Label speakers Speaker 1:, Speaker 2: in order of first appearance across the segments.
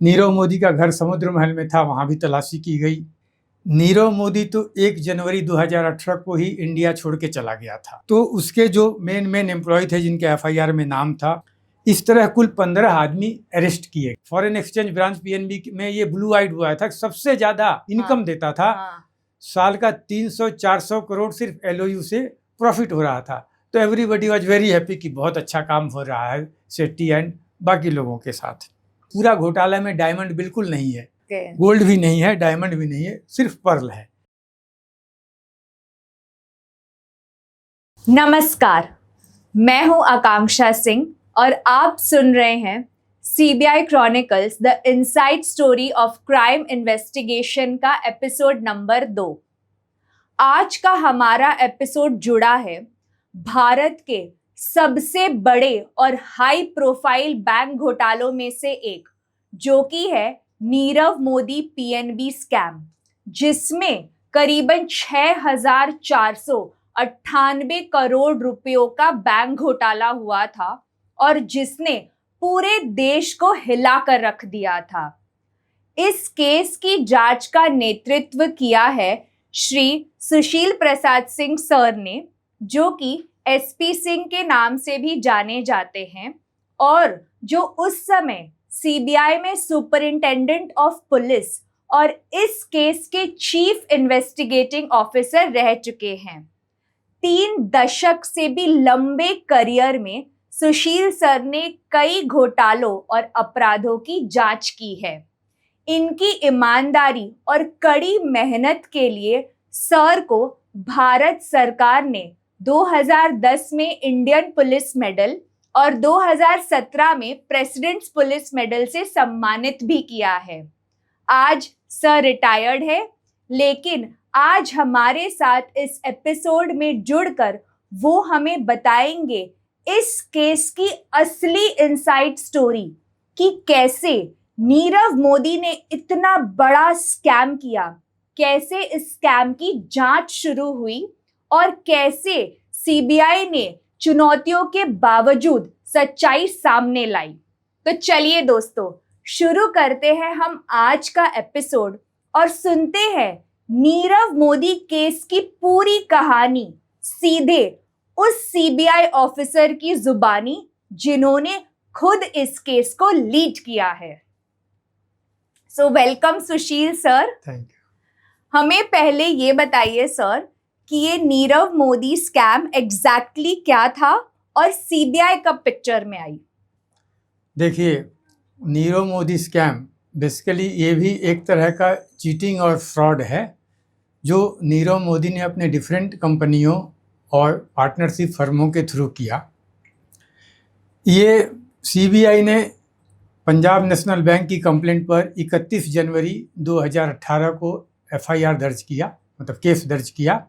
Speaker 1: नीरव मोदी का घर समुद्र महल में था, वहां भी तलाशी की गई। नीरव मोदी तो 1 जनवरी 2018 को ही इंडिया छोड़ के चला गया था। तो उसके जो मेन एम्प्लॉय थे जिनके एफआईआर में नाम था, इस तरह कुल 15 आदमी अरेस्ट किए। फॉरेन एक्सचेंज ब्रांच पीएनबी में ये ब्लू आइड हुआ था, सबसे ज्यादा इनकम देता था। साल का 300-400 करोड़ सिर्फ एलओयू से प्रॉफिट हो रहा था। तो एवरीबडी वाज वेरी हैप्पी कि बहुत अच्छा काम हो रहा है शेट्टी एंड बाकी लोगों के साथ। पूरा घोटाला में डायमंड बिल्कुल नहीं है, गोल्ड भी नहीं है, डायमंड भी नहीं है, सिर्फ पर्ल है।
Speaker 2: नमस्कार, मैं हूं आकांक्षा सिंह और आप सुन रहे हैं CBI chronicles the inside story of crime investigation का एपिसोड नंबर 2। आज का हमारा एपिसोड जुड़ा है भारत के सबसे बड़े और हाई प्रोफाइल बैंक घोटालों में से एक, जो कि है नीरव मोदी पीएनबी स्कैम, जिसमें करीबन 6,498 करोड़ रुपयों का बैंक घोटाला हुआ था और जिसने पूरे देश को हिलाकर रख दिया था। इस केस की जांच का नेतृत्व किया है श्री सुशील प्रसाद सिंह सर ने, जो कि एसपी सिंह के नाम से भी जाने जाते हैं और जो उस समय सीबीआई में सुपरिंटेंडेंट ऑफ पुलिस और इस केस के चीफ इन्वेस्टिगेटिंग ऑफिसर रह चुके हैं। 3 दशक से भी लंबे करियर में सुशील सर ने कई घोटालों और अपराधों की जांच की है। इनकी ईमानदारी और कड़ी मेहनत के लिए सर को भारत सरकार ने 2010 में इंडियन पुलिस मेडल और 2017 में प्रेसिडेंट्स पुलिस मेडल से सम्मानित भी किया है। आज सर रिटायर्ड है, लेकिन आज हमारे साथ इस एपिसोड में जुड़कर वो हमें बताएंगे इस केस की असली इनसाइड स्टोरी कि कैसे नीरव मोदी ने इतना बड़ा स्कैम किया, कैसे इस स्कैम की जांच शुरू हुई और कैसे सीबीआई ने चुनौतियों के बावजूद सच्चाई सामने लाई। तो चलिए दोस्तों, शुरू करते हैं हम आज का एपिसोड और सुनते हैं नीरव मोदी केस की पूरी कहानी सीधे उस सीबीआई ऑफिसर की जुबानी जिन्होंने खुद इस केस को लीड किया है। So welcome Sushil sir.
Speaker 1: Thank you.
Speaker 2: हमें पहले ये बताइए सर कि ये नीरव मोदी स्कैम एग्जैक्टली क्या था और सीबीआई कब पिक्चर में आई?
Speaker 1: देखिए, नीरव मोदी स्कैम बेसिकली ये भी एक तरह का चीटिंग और फ्रॉड है, जो नीरव मोदी ने अपने डिफरेंट कंपनियों और पार्टनरशिप फर्मों के थ्रू किया। ये सीबीआई ने पंजाब नेशनल बैंक की कंप्लेंट पर 31 जनवरी 2018 को एफआईआर दर्ज किया, मतलब केस दर्ज किया।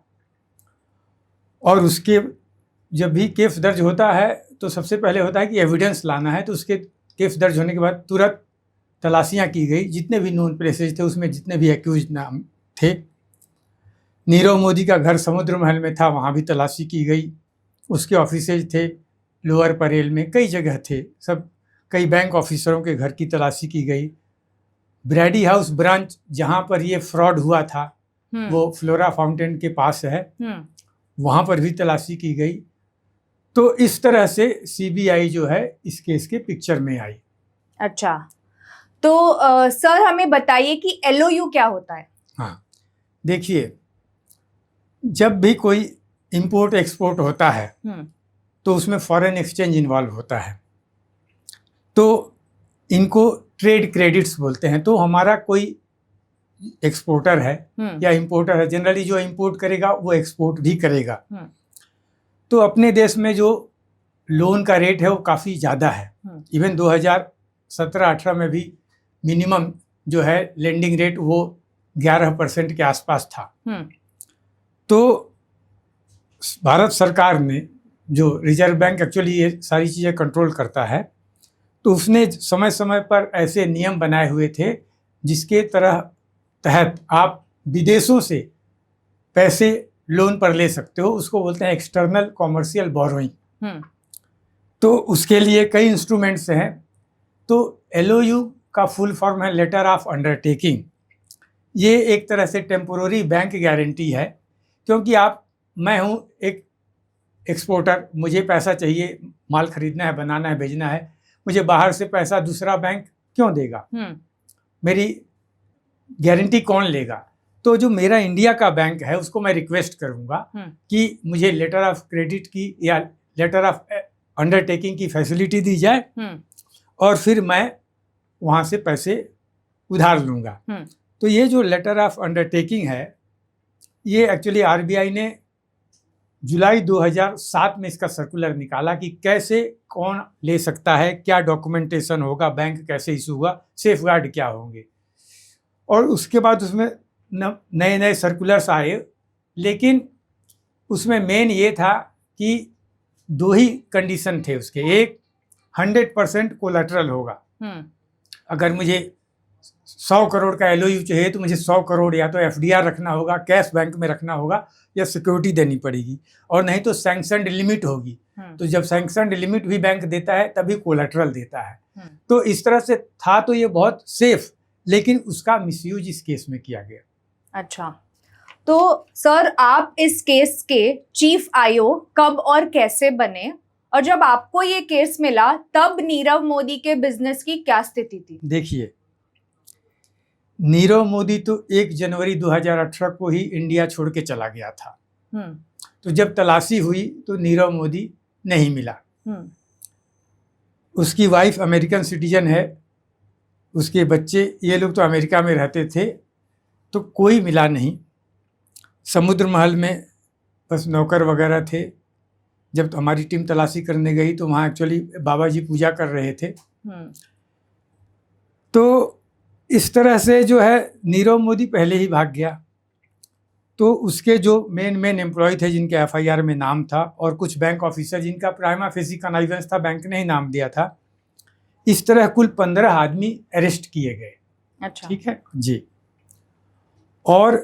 Speaker 1: और उसके जब भी केस दर्ज होता है तो सबसे पहले होता है कि एविडेंस लाना है। तो उसके केस दर्ज होने के बाद तुरंत तलाशियां की गई, जितने भी नोन प्लेसेज थे उसमें जितने भी एक्यूज नाम थे। नीरव मोदी का घर समुद्र महल में था, वहाँ भी तलाशी की गई। उसके ऑफिसेज थे लोअर परेल में, कई जगह थे, सब कई बैंक ऑफिसरों के घर की तलाशी की गई। ब्रैडी हाउस ब्रांच जहाँ पर ये फ्रॉड हुआ था वो फ्लोरा फाउंटेन के पास है, वहाँ पर भी तलाशी की गई। तो इस तरह से सीबीआई जो है इस केस के पिक्चर में आई।
Speaker 2: अच्छा, तो सर हमें बताइए कि एलओयू क्या होता है?
Speaker 1: हाँ, देखिए, जब भी कोई इंपोर्ट एक्सपोर्ट होता है तो उसमें फॉरेन एक्सचेंज इन्वॉल्व होता है, तो इनको ट्रेड क्रेडिट्स बोलते हैं। तो हमारा कोई एक्सपोर्टर है या इंपोर्टर है, जनरली जो इंपोर्ट करेगा वो एक्सपोर्ट भी करेगा। तो अपने देश में जो लोन का रेट है वो काफ़ी ज़्यादा है। इवन 2017-18 में भी मिनिमम जो है लेंडिंग रेट वो 11% के आसपास था। तो भारत सरकार ने, जो रिजर्व बैंक एक्चुअली ये सारी चीज़ें कंट्रोल करता है, तो उसने समय समय पर ऐसे नियम बनाए हुए थे जिसके तहत आप विदेशों से पैसे लोन पर ले सकते हो। उसको बोलते हैं एक्सटर्नल कॉमर्शियल बोरोइंग। तो उसके लिए कई इंस्ट्रूमेंट्स हैं। तो एलओयू का फुल फॉर्म है लेटर ऑफ अंडरटेकिंग। ये एक तरह से टेम्पोररी बैंक गारंटी है, क्योंकि मैं हूँ एक एक्सपोर्टर, मुझे पैसा चाहिए, माल खरीदना है, बनाना है, भेजना है, मुझे बाहर से पैसा दूसरा बैंक क्यों देगा, मेरी गारंटी कौन लेगा? तो जो मेरा इंडिया का बैंक है उसको मैं रिक्वेस्ट करूंगा कि मुझे लेटर ऑफ क्रेडिट की या लेटर ऑफ अंडरटेकिंग की फैसिलिटी दी जाए और फिर मैं वहाँ से पैसे उधार लूँगा। तो ये जो लेटर ऑफ अंडरटेकिंग है, ये एक्चुअली आरबीआई ने जुलाई 2007 में इसका सर्कुलर निकाला कि कैसे कौन ले सकता है, क्या डॉक्यूमेंटेशन होगा, बैंक कैसे इशू हुआ, सेफ गार्ड क्या होंगे। और उसके बाद उसमें नए नए सर्कुलर्स आए, लेकिन उसमें मेन ये था कि 2 ही कंडीशन थे उसके। एक 100% कोलैटरल होगा। अगर मुझे 100 करोड़ का एलओयू चाहिए तो मुझे 100 करोड़ या तो एफडीआर रखना होगा, कैश बैंक में रखना होगा, या सिक्योरिटी देनी पड़ेगी, और नहीं तो सैंक्शनड लिमिट होगी। तो जब सैंक्शनड लिमिट भी बैंक देता है तभी कोलैटरल देता है। तो इस तरह से था, तो ये बहुत सेफ, लेकिन उसका मिसयूज इस केस में किया गया।
Speaker 2: अच्छा, तो सर आप इस केस के चीफ आईओ कब और कैसे बने, और जब आपको ये केस मिला तब नीरव मोदी के बिजनेस की क्या स्थिति थी?
Speaker 1: देखिए, नीरव मोदी तो 1 जनवरी 2018 को ही इंडिया छोड़ के चला गया था। तो जब तलाशी हुई तो नीरव मोदी नहीं मिला। उसकी वाइफ अमेरिकन सिटीजन है, उसके बच्चे, ये लोग तो अमेरिका में रहते थे, तो कोई मिला नहीं। समुद्र महल में बस नौकर वगैरह थे। जब हमारी टीम तलाशी करने गई तो वहाँ एक्चुअली बाबा जी पूजा कर रहे थे। तो इस तरह से जो है नीरव मोदी पहले ही भाग गया। तो उसके जो मेन एम्प्लॉय थे जिनके एफआईआर में नाम था, और कुछ बैंक ऑफिसर जिनका प्राइमा फेसी कनाइवेंस था, बैंक ने ही नाम दिया था, इस तरह कुल 15 आदमी अरेस्ट किए गए।
Speaker 2: अच्छा,
Speaker 1: ठीक है जी। और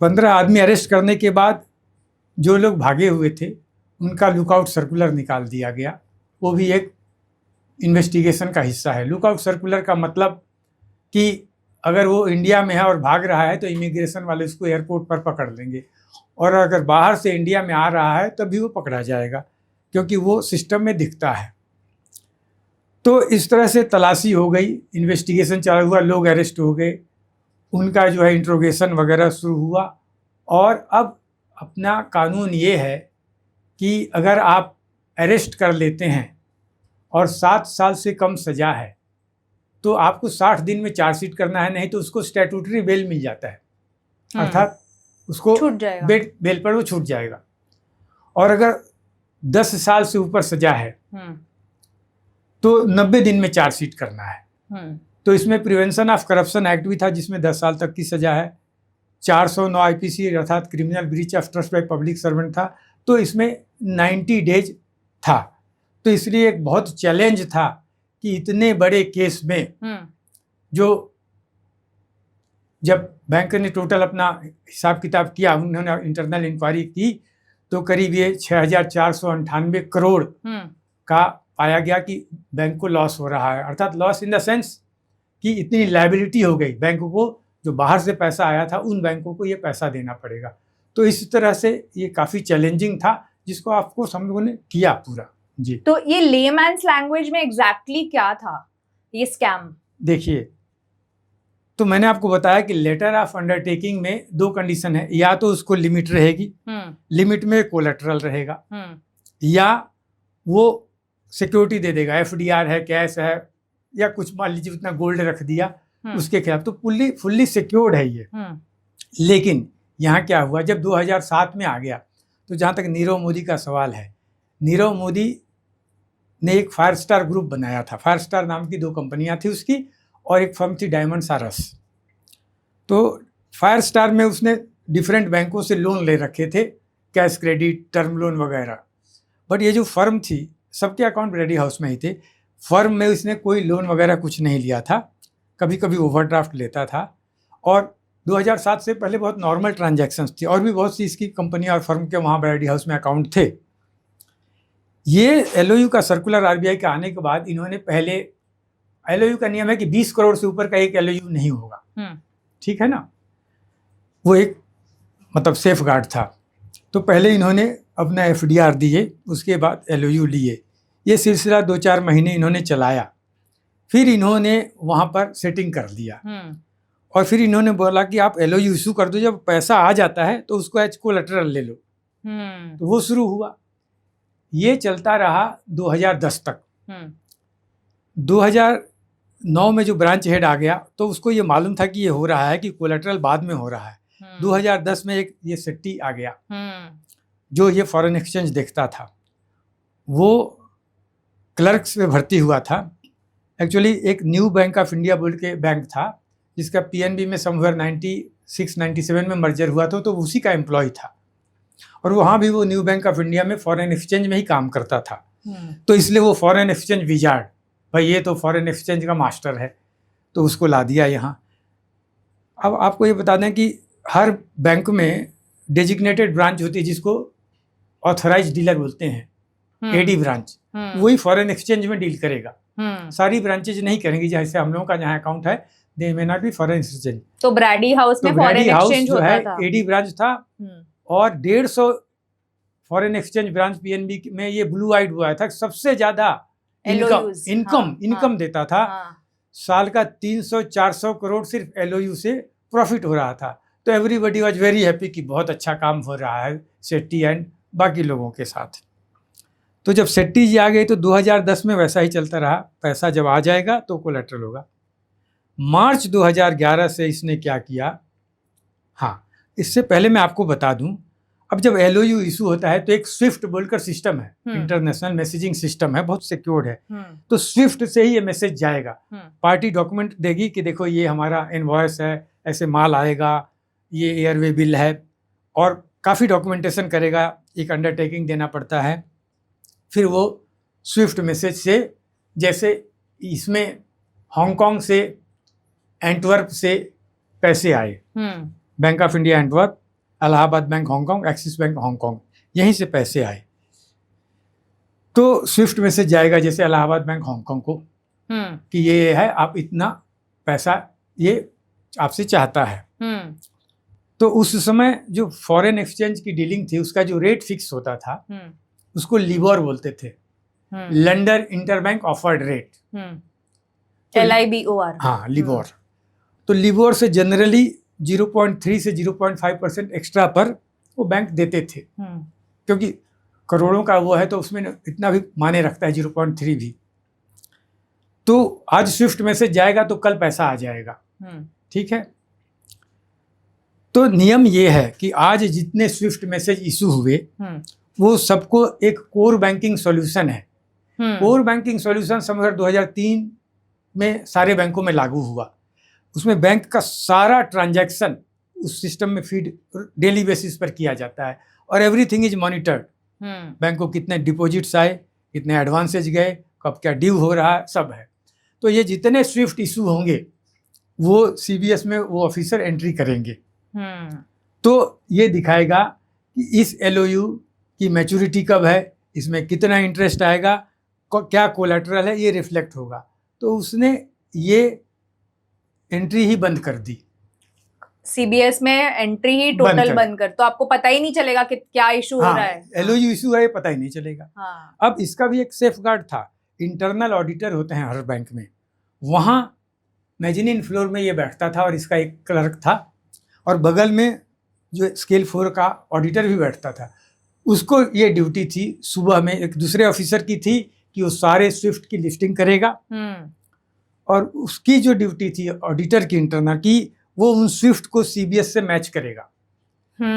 Speaker 1: 15 आदमी अरेस्ट करने के बाद जो लोग भागे हुए थे उनका लुकआउट सर्कुलर निकाल दिया गया। वो भी एक इन्वेस्टिगेशन का हिस्सा है। लुकआउट सर्कुलर का मतलब कि अगर वो इंडिया में है और भाग रहा है तो इमिग्रेशन वाले उसको एयरपोर्ट पर पकड़ लेंगे, और अगर बाहर से इंडिया में आ रहा है तभी वो पकड़ा जाएगा, क्योंकि वो सिस्टम में दिखता है। तो इस तरह से तलाशी हो गई, इन्वेस्टिगेशन चालू हुआ, लोग अरेस्ट हो गए, उनका जो है इंट्रोगेशन वगैरह शुरू हुआ। और अब अपना कानून ये है कि अगर आप अरेस्ट कर लेते हैं और 7 साल से कम सज़ा है तो आपको 60 दिन में चार्जशीट करना है, नहीं तो उसको स्टैट्यूटरी बेल मिल जाता है, अर्थात उसको
Speaker 2: छूट जाएगा,
Speaker 1: बेल पर वो छूट जाएगा। और अगर 10 साल से ऊपर सजा है तो 90 दिन में चार्जशीट करना है। तो इसमें प्रिवेंशन ऑफ करप्शन एक्ट भी था जिसमें 10 साल तक की सजा है। 409 आईपीसी अर्थात criminal breach of trust by public servant था, तो इसमें 90 डेज था। तो इसलिए एक बहुत चैलेंज था कि इतने बड़े केस में जो जब बैंक ने टोटल अपना हिसाब किताब किया, उन्होंने इंटरनल इंक्वायरी की, तो करीब ये 6,498 करोड़ का पाया गया कि बैंक को लॉस हो रहा है। अर्थात लॉस इन द सेंस कि इतनी लायबिलिटी हो गई बैंकों को, जो बाहर से पैसा आया था उन बैंकों को ये पैसा देना पड़ेगा। तो इस तरह से ये काफ़ी चैलेंजिंग था, जिसको आपको हम लोगों ने किया पूरा जी।
Speaker 2: तो ये लेमैन्स लैंग्वेज में एग्जैक्टली क्या था ये स्कैम?
Speaker 1: देखिए, तो मैंने आपको बताया कि लेटर ऑफ अंडरटेकिंग में 2 कंडीशन है, या तो उसको लिमिट रहेगी, लिमिट में कोलैटरल रहेगा, या वो सिक्योरिटी दे देगा, एफडीआर है, कैश है, या कुछ मान लीजिए उतना गोल्ड रख दिया उसके खिलाफ, तो फुल्ली सिक्योर्ड है ये। लेकिन यहाँ क्या हुआ, जब 2007 में आ गया, तो जहाँ तक नीरव मोदी का सवाल है, नीरव मोदी ने एक फायर स्टार ग्रुप बनाया था। फायर स्टार नाम की 2 कंपनियां थी उसकी, और एक फर्म थी डायमंड सारस। तो फायर स्टार में उसने डिफरेंट बैंकों से लोन ले रखे थे, कैश क्रेडिट, टर्म लोन वगैरह। बट ये जो फर्म थी, सबके अकाउंट रेडी हाउस में ही थे, फर्म में उसने कोई लोन वगैरह कुछ नहीं लिया था, कभी कभी ओवरड्राफ्ट लेता था। और 2007 से पहले बहुत नॉर्मल ट्रांजैक्शंस थी, और भी बहुत सी इसकी कंपनी और फर्म के वहाँ रेडी हाउस में अकाउंट थे। ये एलओयू का सर्कुलर आरबीआई का आने के बाद इन्होंने पहले एलओयू का नियम है कि 20 करोड़ से ऊपर का एक एलओयू नहीं होगा, ठीक है ना। वो एक मतलब सेफ गार्ड था। तो पहले इन्होंने अपना एफडीआर दिए, उसके बाद एलओयू लिए। ये सिलसिला 2-4 महीने इन्होंने चलाया, फिर इन्होंने वहाँ पर सेटिंग कर लिया और फिर इन्होंने बोला कि आप एलओयू इशू कर दो, जब पैसा आ जाता है तो उसको एज कोलेटरल ले लो। तो वो शुरू हुआ, ये चलता रहा 2010 तक। 2009 में जो ब्रांच हेड आ गया तो उसको ये मालूम था कि ये हो रहा है, कि कोलेटरल बाद में हो रहा है। 2010 में एक ये सेट्टी आ गया जो ये फॉरेन एक्सचेंज देखता था। वो क्लर्क्स में भर्ती हुआ था। एक्चुअली एक न्यू बैंक ऑफ इंडिया बोल के बैंक था जिसका पीएनबी में समवेयर 96-97 में मर्जर हुआ था, तो उसी का एम्प्लॉय था और वहाँ भी वो न्यू बैंक ऑफ इंडिया में फॉरेन एक्सचेंज में ही काम करता था। तो इसलिए वो फॉरेन एक्सचेंज विजार्ड, भाई ये तो फॉरेन एक्सचेंज का मास्टर है, तो उसको ला दिया यहाँ। अब आपको ये बता दें कि हर बैंक में डेजिग्नेटेड ब्रांच होती है जिसको ऑथराइज डीलर बोलते हैं, एडी ब्रांच, वही फॉरेन एक्सचेंज में डील करेगा। सारी ब्रांचेज नहीं करेंगी, जैसे हम लोगों का जहाँ अकाउंट है they may not be foreign exchange.
Speaker 2: तो ब्रैडी हाउस में फॉरेन एक्सचेंज होता था,
Speaker 1: एडी ब्रांच था और 150 फॉरेन एक्सचेंज ब्रांच पीएनबी में ये ब्लू आइड हुआ था। सबसे ज्यादा इनकम देता था। साल का 300-400 करोड़ सिर्फ एलओयू से प्रॉफिट हो रहा था। तो एवरीबडी वाज वेरी हैप्पी कि बहुत अच्छा काम हो रहा है सेट्टी एंड बाकी लोगों के साथ। तो जब सेट्टी जी आ गई तो 2010 में वैसा ही चलता रहा, पैसा जब आ जाएगा तो कोलेटरल होगा। मार्च 2011 से इसने क्या किया, हाँ इससे पहले मैं आपको बता दूं, अब जब एलओयू इशू होता है तो एक स्विफ्ट बोलकर सिस्टम है, इंटरनेशनल मैसेजिंग सिस्टम है, बहुत सिक्योर्ड है। तो स्विफ्ट से ही ये मैसेज जाएगा। पार्टी डॉक्यूमेंट देगी कि देखो ये हमारा इनवॉइस है, ऐसे माल आएगा, ये एयरवे बिल है, और काफ़ी डॉक्यूमेंटेशन करेगा, एक अंडरटेकिंग देना पड़ता है। फिर वो स्विफ्ट मैसेज से, जैसे इसमें हांगकांग से, एंटवर्प से पैसे आए, bank of India Antwerp, Allahabad bank Hong Kong, axis bank Hong Kong, यहीं से पैसे आए तो स्विफ्ट मैसेज जाएगा जैसे इलाहाबाद बैंक हांगकांग को कि ये है, आप इतना पैसा ये आपसे चाहता है। तो उस समय जो फॉरेन एक्सचेंज की डीलिंग थी उसका जो रेट फिक्स होता था उसको लिबोर बोलते थे, London interbank offered rate,
Speaker 2: LIBOR।
Speaker 1: हाँ लिबोर। तो लिबोर से जनरली 0.3 से 0.5% एक्स्ट्रा पर वो बैंक देते थे, क्योंकि करोड़ों का वो है तो उसमें इतना भी माने रखता है 0.3 भी। तो आज स्विफ्ट मैसेज जाएगा तो कल पैसा आ जाएगा, ठीक है। तो नियम ये है कि आज जितने स्विफ्ट मैसेज इशू हुए वो सबको एक कोर बैंकिंग सॉल्यूशन है। कोर बैंकिंग सॉल्यूशन समझ 2003 में सारे बैंकों में लागू हुआ। उसमें बैंक का सारा ट्रांजैक्शन उस सिस्टम में फीड डेली बेसिस पर किया जाता है और एवरीथिंग इज मॉनिटर्ड। बैंक को कितने डिपॉजिट्स आए, कितने एडवांसेज गए, कब क्या ड्यू हो रहा है, सब है। तो ये जितने स्विफ्ट इशू होंगे वो सीबीएस में वो ऑफिसर एंट्री करेंगे। तो ये दिखाएगा कि इस एलओयू की मैच्योरिटी कब है, इसमें कितना इंटरेस्ट आएगा, क्या कोलैटरल है, ये रिफ्लेक्ट होगा। तो उसने ये एंट्री ही बंद कर दी,
Speaker 2: सीबीएस में एंट्री ही टोटल बंद कर, तो आपको पता ही नहीं चलेगा कि क्या इशू हो रहा है।
Speaker 1: एलओयू इशू है, पता ही नहीं चलेगा। अब इसका भी एक सेफ गार्ड था। इंटरनल ऑडिटर होते हैं हर बैंक में, वहाँ मेजनीन फ्लोर में ये बैठता था और इसका एक क्लर्क था और बगल में जो स्केल 4 का ऑडिटर भी बैठता था। उसको ये ड्यूटी थी सुबह में, एक दूसरे ऑफिसर की थी कि वो सारे स्विफ्ट की लिस्टिंग करेगा और उसकी जो ड्यूटी थी ऑडिटर की इंटरनल की, वो उन स्विफ्ट को सीबीएस से मैच करेगा।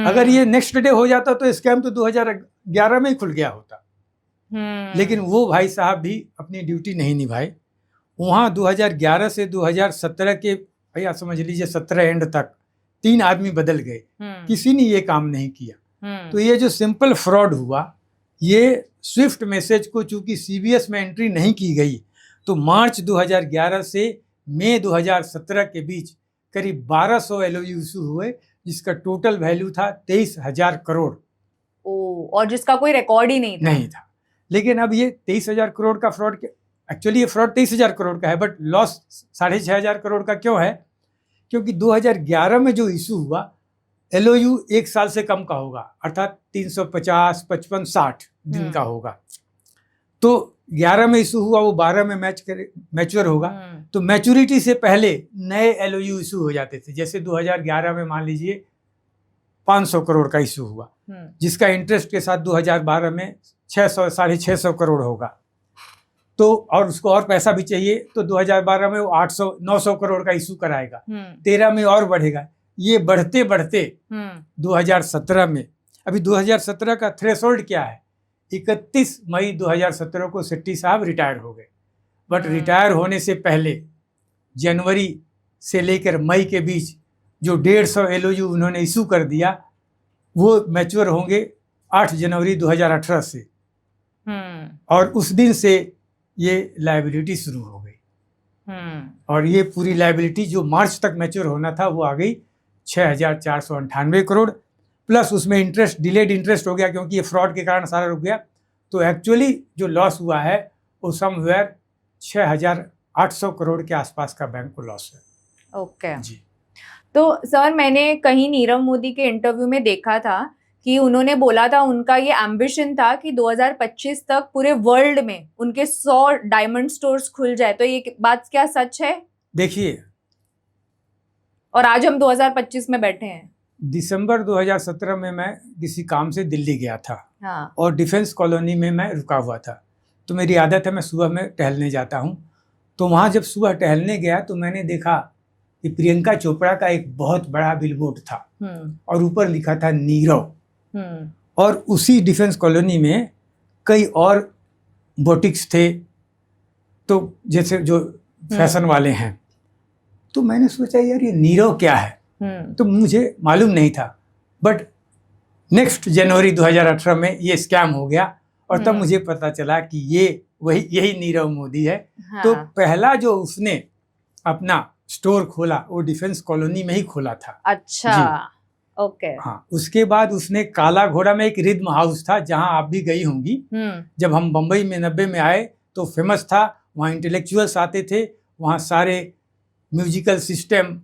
Speaker 1: अगर ये नेक्स्ट डे हो जाता तो स्कैम तो 2011 में ही खुल गया होता। लेकिन वो भाई साहब भी अपनी ड्यूटी नहीं निभाए। वहाँ 2011 से 2017 के भैया समझ लीजिए 17 एंड तक 3 आदमी बदल गए, किसी ने ये काम नहीं किया। तो ये जो सिंपल फ्रॉड हुआ, ये स्विफ्ट मैसेज को चूंकि सीबीएस में एंट्री नहीं की गई तो मार्च 2011 से मई 2017 के बीच करीब 1200 एलओयू इशू हुए, जिसका टोटल वैल्यू था 23,000 करोड़।
Speaker 2: और जिसका कोई रिकॉर्ड ही नहीं था।
Speaker 1: लेकिन अब ये 23,000 करोड़ का फ्रॉड एक्चुअली ये फ्रॉड 23,000 करोड़ का है, बट लॉस 6,500 करोड़ का क्यों है? क्योंकि 2011 में जो इशू हुआ, LOU 1 साल से कम का होगा, अर्थात 350, 55, 60 दिन का होगा। तो 11 में इशू हुआ, वो 12 में मैच्योर होगा। तो मैच्योरिटी से पहले नए LOU इशू हो जाते थे। जैसे 2011 में मान लीजिए 500 करोड़ का इशू हुआ, जिसका इंटरेस्ट के साथ 2012 में 600, 650 करोड़ होगा। तो और उसको और पैसा भी चाहिए, तो 2012 में वो 800, 900 करोड़ का इशू कराएगा। 13 में और बढ़ेगा। ये बढ़ते बढ़ते 2017 में, अभी 2017 का थ्रेशोल्ड क्या है? 31 मई 2017 को सेट्टी साहब रिटायर हो गए। बट रिटायर होने से पहले जनवरी से लेकर मई के बीच जो 150 LOU उन्होंने इशू कर दिया, वो मैच्योर होंगे 8 जनवरी 2018 से। और उस दिन से ये लायबिलिटी शुरू हो गई। और ये पूरी लायबिलिटी जो मार्च तक मैच्योर होना था, वो आ गई 6,498 करोड़, प्लस उसमें इंटरेस्ट, डिलेड इंटरेस्ट हो गया क्योंकि ये फ्रॉड के कारण सारा रुक गया। तो एक्चुअली जो लॉस हुआ है वो समवेयर 6,800 करोड़ के आसपास का बैंक को लॉस है।
Speaker 2: ओके
Speaker 1: जी।
Speaker 2: तो सर, मैंने कहीं नीरव मोदी के इंटरव्यू में देखा था कि उन्होंने बोला था, उनका ये एम्बिशन था कि 2025 तक पूरे वर्ल्ड में उनके 100 डायमंड स्टोर्स खुल जाए। तो ये बात क्या सच है?
Speaker 1: देखिए,
Speaker 2: और आज हम 2025 में बैठे हैं।
Speaker 1: दिसंबर 2017 में मैं किसी काम से दिल्ली गया था।
Speaker 2: हाँ।
Speaker 1: और डिफेंस कॉलोनी में मैं रुका हुआ था। तो मेरी आदत है, मैं सुबह में टहलने जाता हूँ। तो वहाँ जब सुबह टहलने गया तो मैंने देखा कि प्रियंका चोपड़ा का एक बहुत बड़ा बिलबोर्ड था और ऊपर लिखा था नीरव। और उसी डिफेंस कॉलोनी में कई और बोटिक्स थे, तो जैसे जो फैशन वाले हैं। तो मैंने सोचा यार ये नीरव क्या है? तो मुझे मालूम नहीं था। बट नेक्स्ट जनवरी 2018 में ये स्कैम हो गया और तब मुझे पता चला कि ये यही नीरव मोदी है। हाँ। तो पहला जो उसने अपना स्टोर खोला वो डिफेंस कॉलोनी में ही खोला था।
Speaker 2: अच्छा जी। ओके।
Speaker 1: हाँ, उसके बाद उसने काला घोड़ा में एक रिद्म हाउस था, जहां आप भी गई होंगी। जब हम बम्बई में 90 में आए तो फेमस था, वहाँ इंटेलेक्चुअल्स आते थे, वहाँ सारे म्यूजिकल सिस्टम,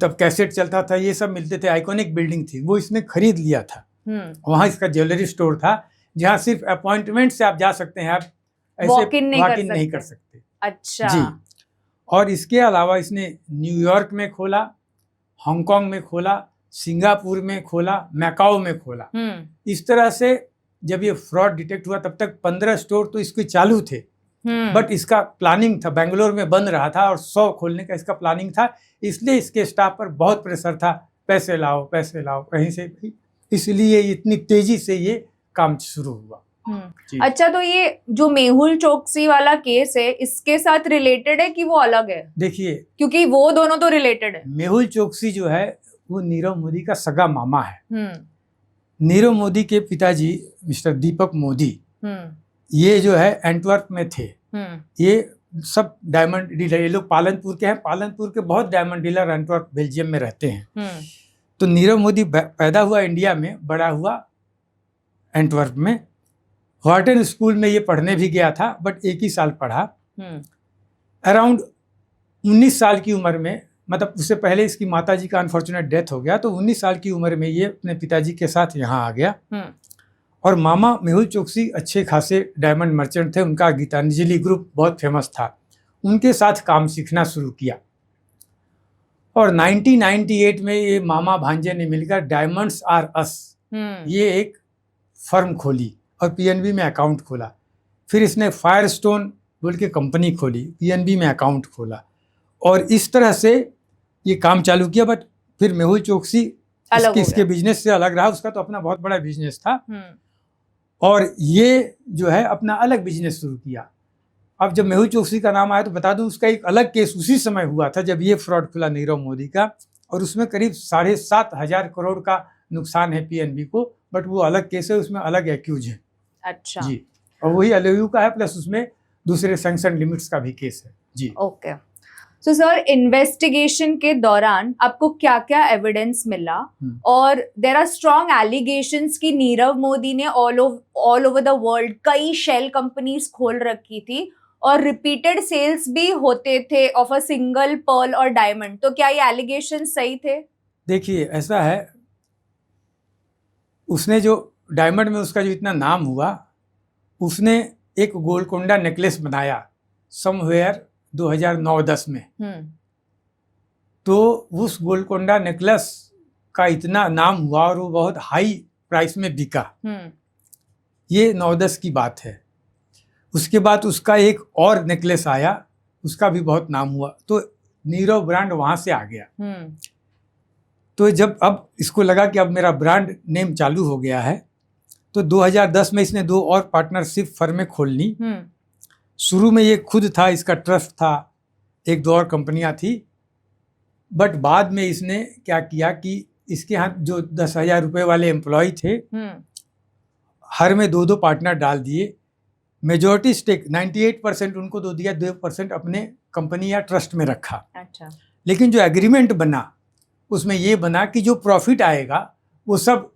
Speaker 1: तब कैसेट चलता था, ये सब मिलते थे। आइकॉनिक बिल्डिंग थी, वो इसने खरीद लिया था। वहाँ इसका ज्वेलरी स्टोर था, जहाँ सिर्फ अपॉइंटमेंट से आप जा सकते हैं, आप ऐसे वॉक इन नहीं कर सकते।
Speaker 2: अच्छा
Speaker 1: जी। और इसके अलावा इसने न्यूयॉर्क में खोला, हांगकांग में खोला, सिंगापुर में खोला, मैकाओ में खोला। इस तरह से जब ये फ्रॉड डिटेक्ट हुआ तब तक 15 स्टोर तो इसके चालू थे। बट इसका प्लानिंग था, बेंगलोर में बन रहा था और 100 खोलने का इसका प्लानिंग था। इसलिए इसके स्टाफ पर बहुत प्रेशर था, पैसे लाओ कहीं से भी। इसलिए इतनी तेजी से ये काम शुरू हुआ।
Speaker 2: अच्छा, तो ये जो मेहुल चोकसी वाला केस है, इसके साथ रिलेटेड है कि वो अलग है?
Speaker 1: देखिए,
Speaker 2: क्योंकि वो दोनों तो रिलेटेड है।
Speaker 1: मेहुल चोकसी जो है वो नीरव मोदी का सगा मामा है। नीरव मोदी के पिताजी मिस्टर दीपक मोदी, ये जो है एंटवर्प में थे। ये सब डायमंड डीलर, ये लोग पालनपुर के हैं। पालनपुर के बहुत डायमंड डीलर एंटवर्प बेल्जियम में रहते हैं। तो नीरव मोदी पैदा हुआ इंडिया में, बड़ा हुआ एंटवर्प में। हॉर्टन स्कूल में ये पढ़ने भी गया था, बट एक ही साल पढ़ा। अराउंड 19 साल की उम्र में, मतलब उससे पहले इसकी माताजी का अनफॉर्चुनेट डेथ हो गया, तो 19 साल की उम्र में ये अपने पिताजी के साथ यहाँ आ गया। और मामा मेहुल चोकसी अच्छे खासे डायमंड मर्चेंट थे। उनका गीतांजलि ग्रुप बहुत फेमस था, उनके साथ काम सीखना शुरू किया। और 1998 में ये मामा भांजे ने मिलकर डायमंड्स आर अस ये एक फर्म खोली और पीएनबी में अकाउंट खोला। फिर इसने फायरस्टोन बोल के कंपनी खोली, पीएनबी में अकाउंट खोला, और इस तरह से ये काम चालू किया। बट फिर मेहुल चोकसी इसके बिजनेस से अलग रहा। उसका तो अपना बहुत बड़ा बिजनेस था और ये जो है अपना अलग बिजनेस शुरू किया। अब जब मेहुल चोकसी का नाम आया तो बता दूं, उसका एक अलग केस उसी समय हुआ था जब ये फ्रॉड खुला नीरव मोदी का, और उसमें करीब 7,500 करोड़ का नुकसान है पीएनबी को। बट वो अलग केस है, उसमें अलग एक्यूज है।
Speaker 2: अच्छा
Speaker 1: जी। और वही LOU का है, प्लस उसमें दूसरे सैंक्शन लिमिट्स का भी केस है। जी।
Speaker 2: ओके। तो सर, इन्वेस्टिगेशन के दौरान आपको क्या क्या एविडेंस मिला? और देयर आर स्ट्रॉन्ग एलिगेशंस कि नीरव मोदी ने ऑल ओवर द वर्ल्ड कई शेल कंपनीज खोल रखी थी और रिपीटेड सेल्स भी होते थे ऑफ अ सिंगल पर्ल और डायमंड। तो क्या ये एलिगेशन सही थे?
Speaker 1: देखिए ऐसा है, उसने जो डायमंड में उसका जो इतना नाम हुआ, उसने एक गोलकोंडा नेकलेस बनाया समवेयर 2009-10 में। तो उस गोलकोंडा नेकलेस का इतना नाम हुआ और वो बहुत हाई प्राइस में बिका। ये 9-10 की बात है। उसके बाद उसका एक और नेकलेस आया, उसका भी बहुत नाम हुआ, तो नीरव ब्रांड वहां से आ गया। तो जब अब इसको लगा कि अब मेरा ब्रांड नेम चालू हो गया है, तो 2010 में इसने 2 और पार्टनरशिप फर्में खोल ली। शुरू में ये खुद था, इसका ट्रस्ट था, 1-2 और कंपनियां थी। बट बाद में इसने क्या किया कि इसके यहाँ जो 10,000 रुपये वाले एम्प्लॉय थे, हर में 2-2 पार्टनर डाल दिए। मेजॉरिटी स्टेक 98% उनको दो दिया, 2% अपने कंपनी या ट्रस्ट में रखा।
Speaker 2: अच्छा।
Speaker 1: लेकिन जो एग्रीमेंट बना उसमें ये बना कि जो प्रॉफिट आएगा वो सब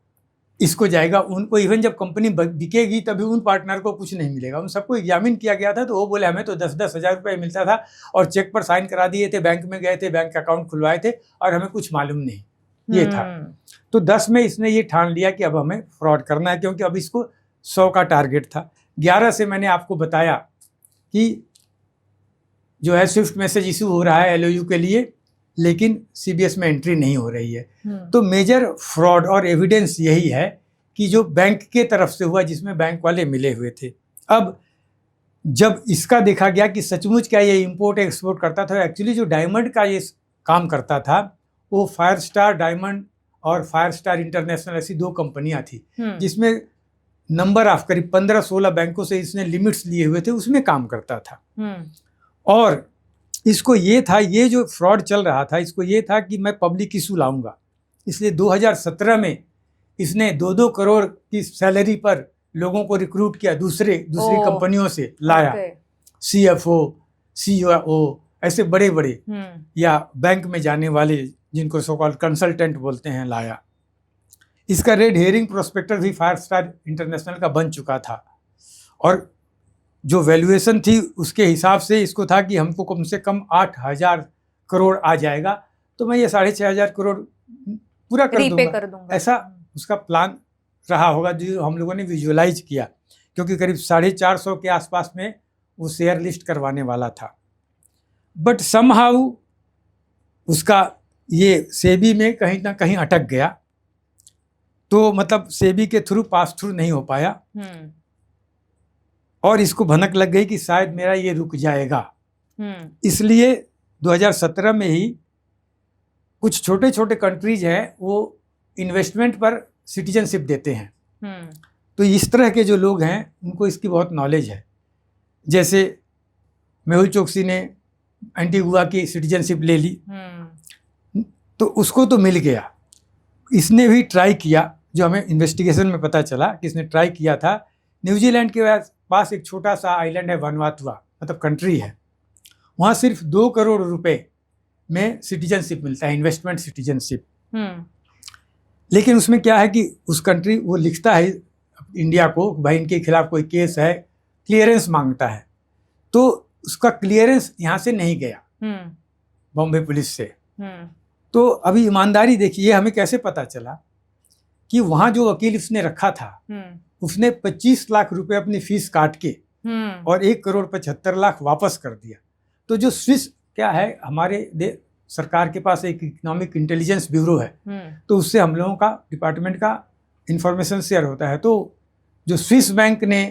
Speaker 1: इसको जाएगा, उनको इवन जब कंपनी बिकेगी तभी उन पार्टनर को कुछ नहीं मिलेगा। उन सबको एग्जामिन किया गया था, तो वो बोले हमें तो 10-10 हज़ार रुपये मिलता था और चेक पर साइन करा दिए थे, बैंक में गए थे, बैंक अकाउंट खुलवाए थे और हमें कुछ मालूम नहीं, ये था। तो 10 में इसने ये ठान लिया कि अब हमें फ्रॉड करना है, क्योंकि अब इसको 100 का टारगेट था। 11 से मैंने आपको बताया कि जो है स्विफ्ट मैसेज इशू हो रहा है LOU के लिए, लेकिन CBS में एंट्री नहीं हो रही है। तो मेजर फ्रॉड और एविडेंस यही है कि जो बैंक के तरफ से हुआ, जिसमें बैंक वाले मिले हुए थे। अब जब इसका देखा गया कि सचमुच क्या ये इंपोर्ट एक्सपोर्ट करता था, एक्चुअली जो डायमंड का ये काम करता था वो फायर स्टार डायमंड और फायर स्टार इंटरनेशनल, ऐसी 2 कंपनियां थी जिसमें नंबर ऑफ करीब 15-16 बैंकों से इसने लिमिट्स लिए हुए थे, उसमें काम करता था। और इसको ये था, ये जो फ्रॉड चल रहा था, इसको ये था कि मैं पब्लिक इशू लाऊंगा, इसलिए 2017 में इसने 2-2 करोड़ की सैलरी पर लोगों को रिक्रूट किया, दूसरी कंपनियों से लाया। CFO, CEO, ऐसे बड़े बड़े या बैंक में जाने वाले, जिनको सो कॉल्ड कंसल्टेंट बोलते हैं, लाया। इसका रेड हेयरिंग प्रोस्पेक्टर भी फायर स्टार इंटरनेशनल का बन चुका था और जो वैल्यूएशन थी उसके हिसाब से इसको था कि हमको कम से कम 8,000 करोड़ आ जाएगा, तो मैं ये 6,500 करोड़ पूरा कर दूंगा। ऐसा उसका प्लान रहा होगा जो हम लोगों ने विजुअलाइज किया, क्योंकि करीब 450 के आसपास में वो शेयर लिस्ट करवाने वाला था। बट समहाउ उसका ये सेबी में कहीं ना कहीं अटक गया, तो मतलब सेबी के थ्रू पास थ्रू नहीं हो पाया और इसको भनक लग गई कि शायद मेरा ये रुक जाएगा। इसलिए 2017 में ही कुछ छोटे छोटे कंट्रीज हैं, वो इन्वेस्टमेंट पर सिटीजनशिप देते हैं। तो इस तरह के जो लोग हैं उनको इसकी बहुत नॉलेज है। जैसे मेहुल चोकसी ने एंटीगुआ की सिटीजनशिप ले ली, तो उसको तो मिल गया। इसने भी ट्राई किया, जो हमें इन्वेस्टिगेशन में पता चला कि इसने ट्राई किया था। न्यूजीलैंड के पास एक छोटा सा आइलैंड है वनवातुआ, मतलब कंट्री है, वहाँ सिर्फ 2 करोड़ रुपए में सिटीजनशिप मिलता है, इन्वेस्टमेंट सिटीजनशिप। लेकिन उसमें क्या है कि उस कंट्री वो लिखता है इंडिया को, भाई इनके खिलाफ कोई केस है, क्लियरेंस मांगता है, तो उसका क्लियरेंस यहाँ से नहीं गया, बॉम्बे पुलिस से। तो अभी ईमानदारी देखिए, हमें कैसे पता चला कि वहाँ जो वकील उसने रखा था उसने 25 लाख रुपए अपनी फीस काट के और 1,75,00,000 वापस कर दिया। तो जो स्विस क्या है, हमारे सरकार के पास एक इकोनॉमिक इंटेलिजेंस ब्यूरो है, तो उससे हम लोगों का डिपार्टमेंट का इंफॉर्मेशन शेयर होता है। तो जो स्विस बैंक ने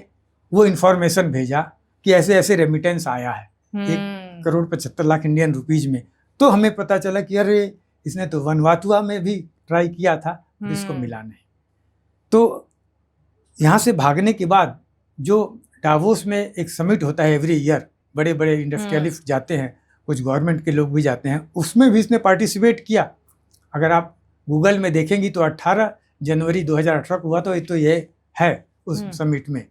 Speaker 1: वो इंफॉर्मेशन भेजा कि ऐसे ऐसे रेमिटेंस आया है 1,75,00,000 इंडियन रुपीज में, तो हमें पता चला कि अरे इसने तो वनवातुआ में भी ट्राई किया था, इसको मिला नहीं। तो यहाँ से भागने के बाद जो डावोस में एक समिट होता है एवरी ईयर, बड़े बड़े इंडस्ट्रियलिस्ट जाते हैं, कुछ गवर्नमेंट के लोग भी जाते हैं, उसमें भी इसने पार्टिसिपेट किया। अगर आप गूगल में देखेंगी तो 18 जनवरी 2018 को हुआ, तो ये है उस समिट में।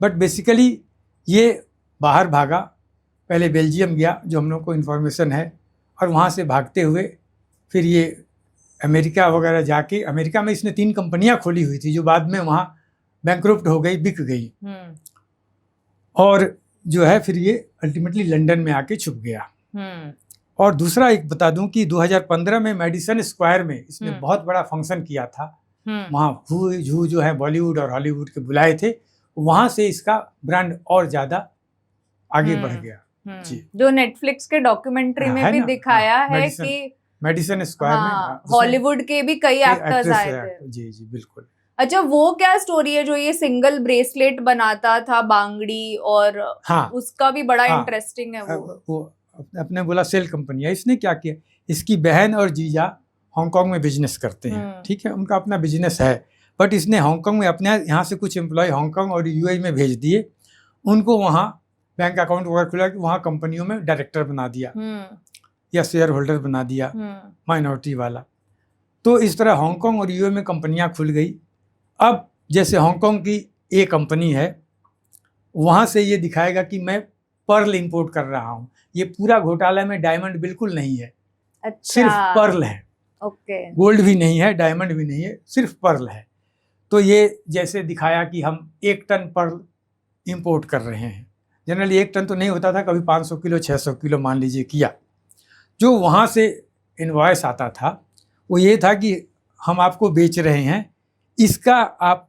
Speaker 1: बट बेसिकली ये बाहर भागा, पहले बेल्जियम गया, जो हम लोग को इन्फॉर्मेशन है, और वहाँ से भागते हुए फिर ये अमेरिका वगैरह जाके, अमेरिका में इसने 3 कंपनियां खोली हुई थी जो बाद में वहाँ बैंकरप्ट हो गई, बिक गई। और जो है फिर ये अल्टीमेटली लंदन में आके छुप गया। और दूसरा एक बता दूं कि 2015 में मेडिसन स्क्वायर में इसने बहुत बड़ा फंक्शन किया था। वहाँ हु झू जो है बॉलीवुड और हॉलीवुड के बुलाए थे, वहां से इसका ब्रांड और ज्यादा आगे बढ़ गया। जी,
Speaker 2: जो नेटफ्लिक्स के डॉक्यूमेंट्री में भी दिखाया है कि
Speaker 1: मेडिसन स्क्वायर में
Speaker 2: हॉलीवुड के भी कई एक्टर्स आए थे।
Speaker 1: जी जी बिल्कुल।
Speaker 2: अच्छा, वो क्या स्टोरी है जो ये सिंगल ब्रेसलेट बनाता था बांगड़ी, और उसका भी बड़ा इंटरेस्टिंग है।
Speaker 1: वो अपने बोला सेल कंपनी है। इसने क्या किया, इसकी बहन और जीजा हांगकांग में बिजनेस करते हैं, ठीक है, उनका अपना बिजनेस है, बट इसने हांगकांग में अपने यहाँ से कुछ एम्प्लॉय हांगकांग और यूएई में भेज दिए, उनको वहाँ बैंक अकाउंट वगैरह खुला के वहाँ कंपनियों में डायरेक्टर बना दिया या शेयर होल्डर बना दिया, माइनॉरिटी वाला। तो इस तरह हांगकांग और यूएई में कंपनियां खुल गई। अब जैसे हांगकांग की एक कंपनी है, वहाँ से ये दिखाएगा कि मैं पर्ल इंपोर्ट कर रहा हूँ। ये पूरा घोटाला में डायमंड बिल्कुल नहीं है,
Speaker 2: अच्छा,
Speaker 1: सिर्फ पर्ल है।
Speaker 2: ओके,
Speaker 1: गोल्ड भी नहीं है, डायमंड भी नहीं है, सिर्फ पर्ल है। तो ये जैसे दिखाया कि हम 1 टन पर्ल इंपोर्ट कर रहे हैं। जनरली 1 टन तो नहीं होता था, कभी 500 किलो 600 किलो मान लीजिए किया। जो वहाँ से इनवॉइस आता था वो ये था कि हम आपको बेच रहे हैं, इसका आप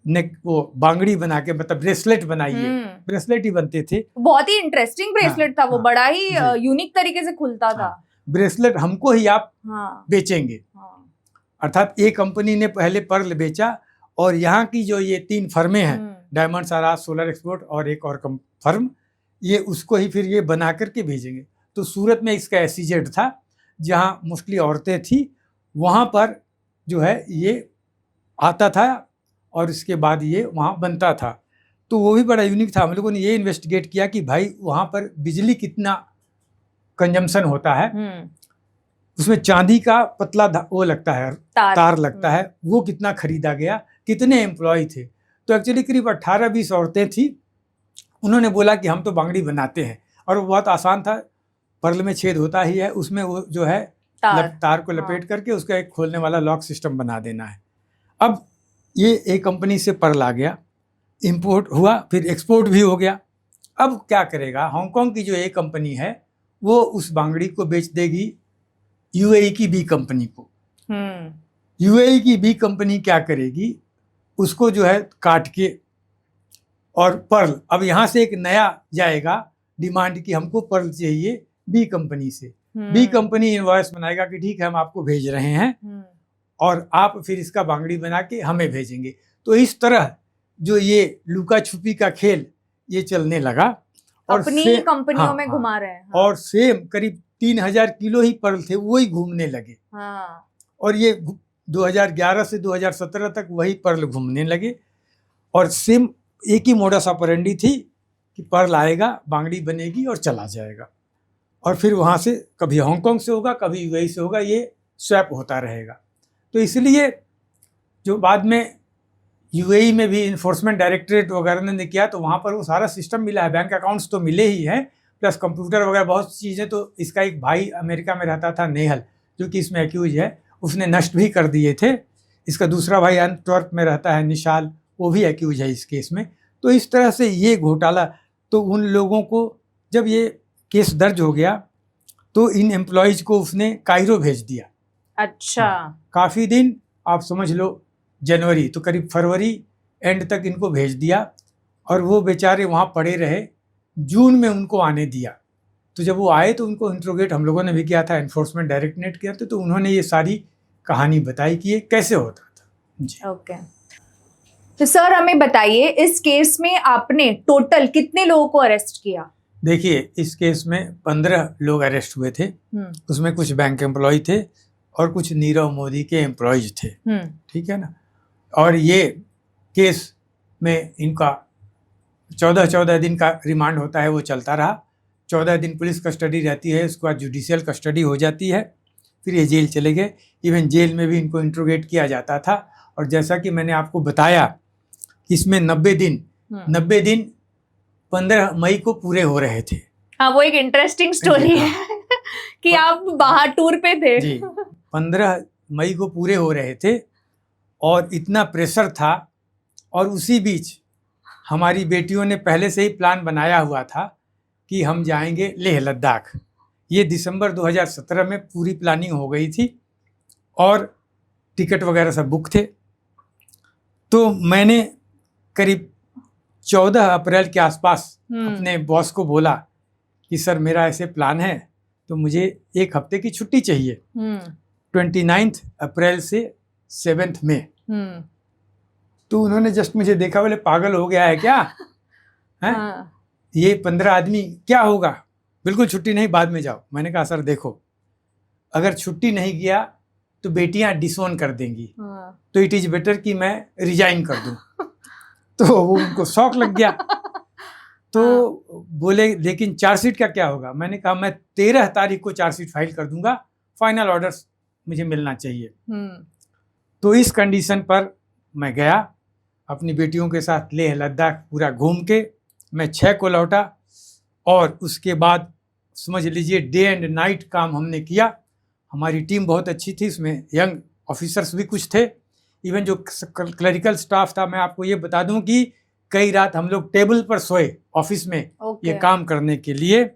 Speaker 1: नेक वो बांगड़ी बना के मतलब ब्रेसलेट बनाइए। ब्रेसलेट ही बनते थे,
Speaker 2: बहुत ही इंटरेस्टिंग ब्रेसलेट था वो, बड़ा ही यूनिक तरीके से खुलता था।
Speaker 1: ब्रेसलेट हमको ही आप बेचेंगे। अर्थात एक कंपनी ने पहले पर्ल बेचा, और यहाँ की जो ये 3 फर्में हैं, डायमंड सारा, सोलर एक्सपोर्ट और एक और फर्म, ये उसको ही फिर ये बना करके भेजेंगे। तो सूरत में इसका SEZ था, जहाँ मोस्टली औरतें थी, वहाँ पर जो है ये आता था और इसके बाद ये वहाँ बनता था। तो वो भी बड़ा यूनिक था। हम लोगों ने ये इन्वेस्टिगेट किया कि भाई वहाँ पर बिजली कितना कंजम्पशन होता है, उसमें चांदी का पतला वो लगता है, तार लगता है, वो कितना खरीदा गया, कितने एम्प्लॉय थे। तो एक्चुअली करीब 18-20 औरतें थी। उन्होंने बोला कि हम तो बांगड़ी बनाते हैं, और वो बहुत आसान था, पर्ल में छेद होता ही है, उसमें वो जो है तार को लपेट करके उसका एक खोलने वाला लॉक सिस्टम बना देना है। अब ये एक कंपनी से पर्ल आ गया, इंपोर्ट हुआ, फिर एक्सपोर्ट भी हो गया। अब क्या करेगा, हांगकांग की जो एक कंपनी है वो उस बांगड़ी को बेच देगी यूएई की बी कंपनी को। यूएई की बी कंपनी क्या करेगी, उसको जो है काट के, और पर्ल अब यहाँ से एक नया जाएगा डिमांड कि हमको पर्ल चाहिए बी कंपनी से। बी कंपनी इनवॉइस बनाएगा कि ठीक है हम आपको भेज रहे हैं, और आप फिर इसका बांगड़ी बना के हमें भेजेंगे। तो इस तरह जो ये लुका छुपी का खेल ये चलने लगा, और
Speaker 2: अपनी कंपनियों में घुमा रहे हैं।
Speaker 1: और सेम करीब 3000 किलो ही पर्ल थे, वही घूमने लगे। और ये 2011 से 2017 तक वही पर्ल घूमने लगे, और सेम एक ही मोडस ऑपरेंडी थी कि पर्ल आएगा, बांगड़ी बनेगी और चला जाएगा, और फिर वहाँ से कभी हांगकांग से होगा, कभी यूएई से होगा, ये स्वैप होता रहेगा। तो इसलिए जो बाद में यूएई में भी इन्फोर्समेंट डायरेक्टरेट वगैरह ने किया, तो वहाँ पर वो सारा सिस्टम मिला है, बैंक अकाउंट्स तो मिले ही हैं, प्लस कंप्यूटर वगैरह बहुत चीज़ें। तो इसका एक भाई अमेरिका में रहता था, नेहल, जो कि इसमें एक्यूज है, उसने नष्ट भी कर दिए थे। इसका दूसरा भाई एंटवर्प में रहता है, निशाल, वो भी एक्यूज है इस केस में। तो इस तरह से ये घोटाला, तो उन लोगों को जब ये केस दर्ज हो गया तो इन एम्प्लॉयज़ को उसने कायरो भेज दिया।
Speaker 2: अच्छा,
Speaker 1: काफ़ी दिन, आप समझ लो जनवरी तो करीब फरवरी एंड तक इनको भेज दिया, और वो बेचारे वहाँ पड़े रहे। जून में उनको आने दिया। तो जब वो आए तो उनको इंट्रोगेट हम लोगों ने भी किया था, एनफोर्समेंट डायरेक्टरेट किया था, तो उन्होंने ये सारी कहानी बताई कि ये कैसे होता था। जी,
Speaker 2: ओके। तो सर हमें बताइए, इस केस में आपने टोटल कितने लोगों को अरेस्ट किया?
Speaker 1: देखिए, इस केस में 15 लोग अरेस्ट हुए थे। उसमें कुछ बैंक एम्प्लॉय थे और कुछ नीरव मोदी के एम्प्लॉयज थे, ठीक है ना। और ये केस में इनका 14 दिन का रिमांड होता है, वो चलता रहा। 14 दिन पुलिस कस्टडी रहती है, उसके बाद जुडिशियल कस्टडी हो जाती है, फिर ये जेल चले गए। इवन जेल में भी इनको इंट्रोगेट किया जाता था। और जैसा कि मैंने आपको बताया कि इसमें 90 दिन 15 मई को पूरे हो रहे थे।
Speaker 2: हाँ, वो एक इंटरेस्टिंग स्टोरी है कि आप बाहर टूर पे थे।
Speaker 1: जी, 15 मई को पूरे हो रहे थे, और इतना प्रेशर था। और उसी बीच हमारी बेटियों ने पहले से ही प्लान बनाया हुआ था कि हम जाएंगे लेह लद्दाख। ये दिसंबर 2017 में पूरी प्लानिंग हो गई थी और टिकट वगैरह सब बुक थे। तो मैंने करीब 14 अप्रैल के आसपास अपने बॉस को बोला कि सर मेरा ऐसे प्लान है, तो मुझे 1 हफ्ते की छुट्टी चाहिए, 29 अप्रैल से 7 मई। तो उन्होंने जस्ट मुझे देखा, बोले पागल हो गया है क्या है? ये 15 आदमी क्या होगा, बिल्कुल छुट्टी नहीं, बाद में जाओ। मैंने कहा सर देखो, अगर छुट्टी नहीं किया तो बेटियां डिसोन कर देंगी, तो इट इज बेटर कि मैं रिजाइन कर दूं। तो वो उनको शौक लग गया। तो बोले लेकिन चार्जशीट का क्या होगा? मैंने कहा मैं 13 तारीख को चार्जशीट फाइल कर दूंगा, फाइनल ऑर्डर्स मुझे मिलना चाहिए। तो इस कंडीशन पर मैं गया अपनी बेटियों के साथ लेह लद्दाख पूरा घूम के मैं 6 को लौटा। और उसके बाद समझ लीजिए डे एंड नाइट काम हमने किया। हमारी टीम बहुत अच्छी थी, उसमें यंग ऑफिसर्स भी कुछ थे, इवन जो क्लरिकल स्टाफ था। मैं आपको ये बता दूं कि कई रात हम लोग टेबल पर सोए ऑफिस में ये काम करने के लिए।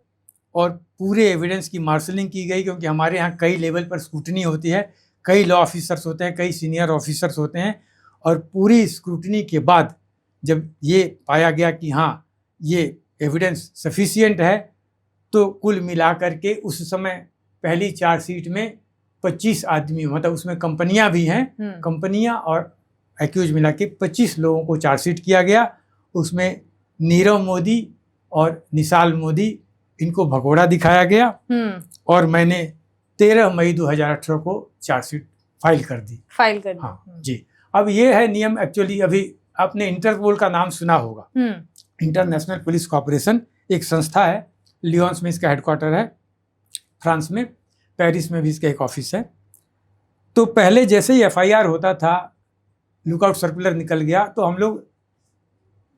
Speaker 1: और पूरे एविडेंस की मार्शलिंग की गई, क्योंकि हमारे यहाँ कई लेवल पर स्क्रूटनी होती है, कई लॉ ऑफिसर्स होते हैं, कई सीनियर ऑफिसर्स होते हैं। और पूरी स्क्रूटनी के बाद जब ये पाया गया कि हाँ ये एविडेंस सफिशिएंट है, तो कुल मिलाकर के उस समय पहली चार्जशीट में 25 आदमी, मतलब उसमें कंपनियां भी हैं, कंपनियां और एक्यूज मिला के 25 लोगों को चार्जशीट किया गया। उसमें नीरव मोदी और निशाल मोदी, इनको भगोड़ा दिखाया गया। और मैंने 13 मई 2018 को चार्जशीट फाइल कर दी। हाँ जी। अब ये है नियम। एक्चुअली अभी आपने इंटरपोल का नाम सुना होगा, इंटरनेशनल पुलिस कॉर्पोरेशन एक संस्था है, लियोन्स में इसका हेडक्वार्टर है, फ्रांस में, पेरिस में भी इसका एक ऑफिस है। तो पहले जैसे ही एफआईआर होता था, लुकआउट सर्कुलर निकल गया, तो हम लोग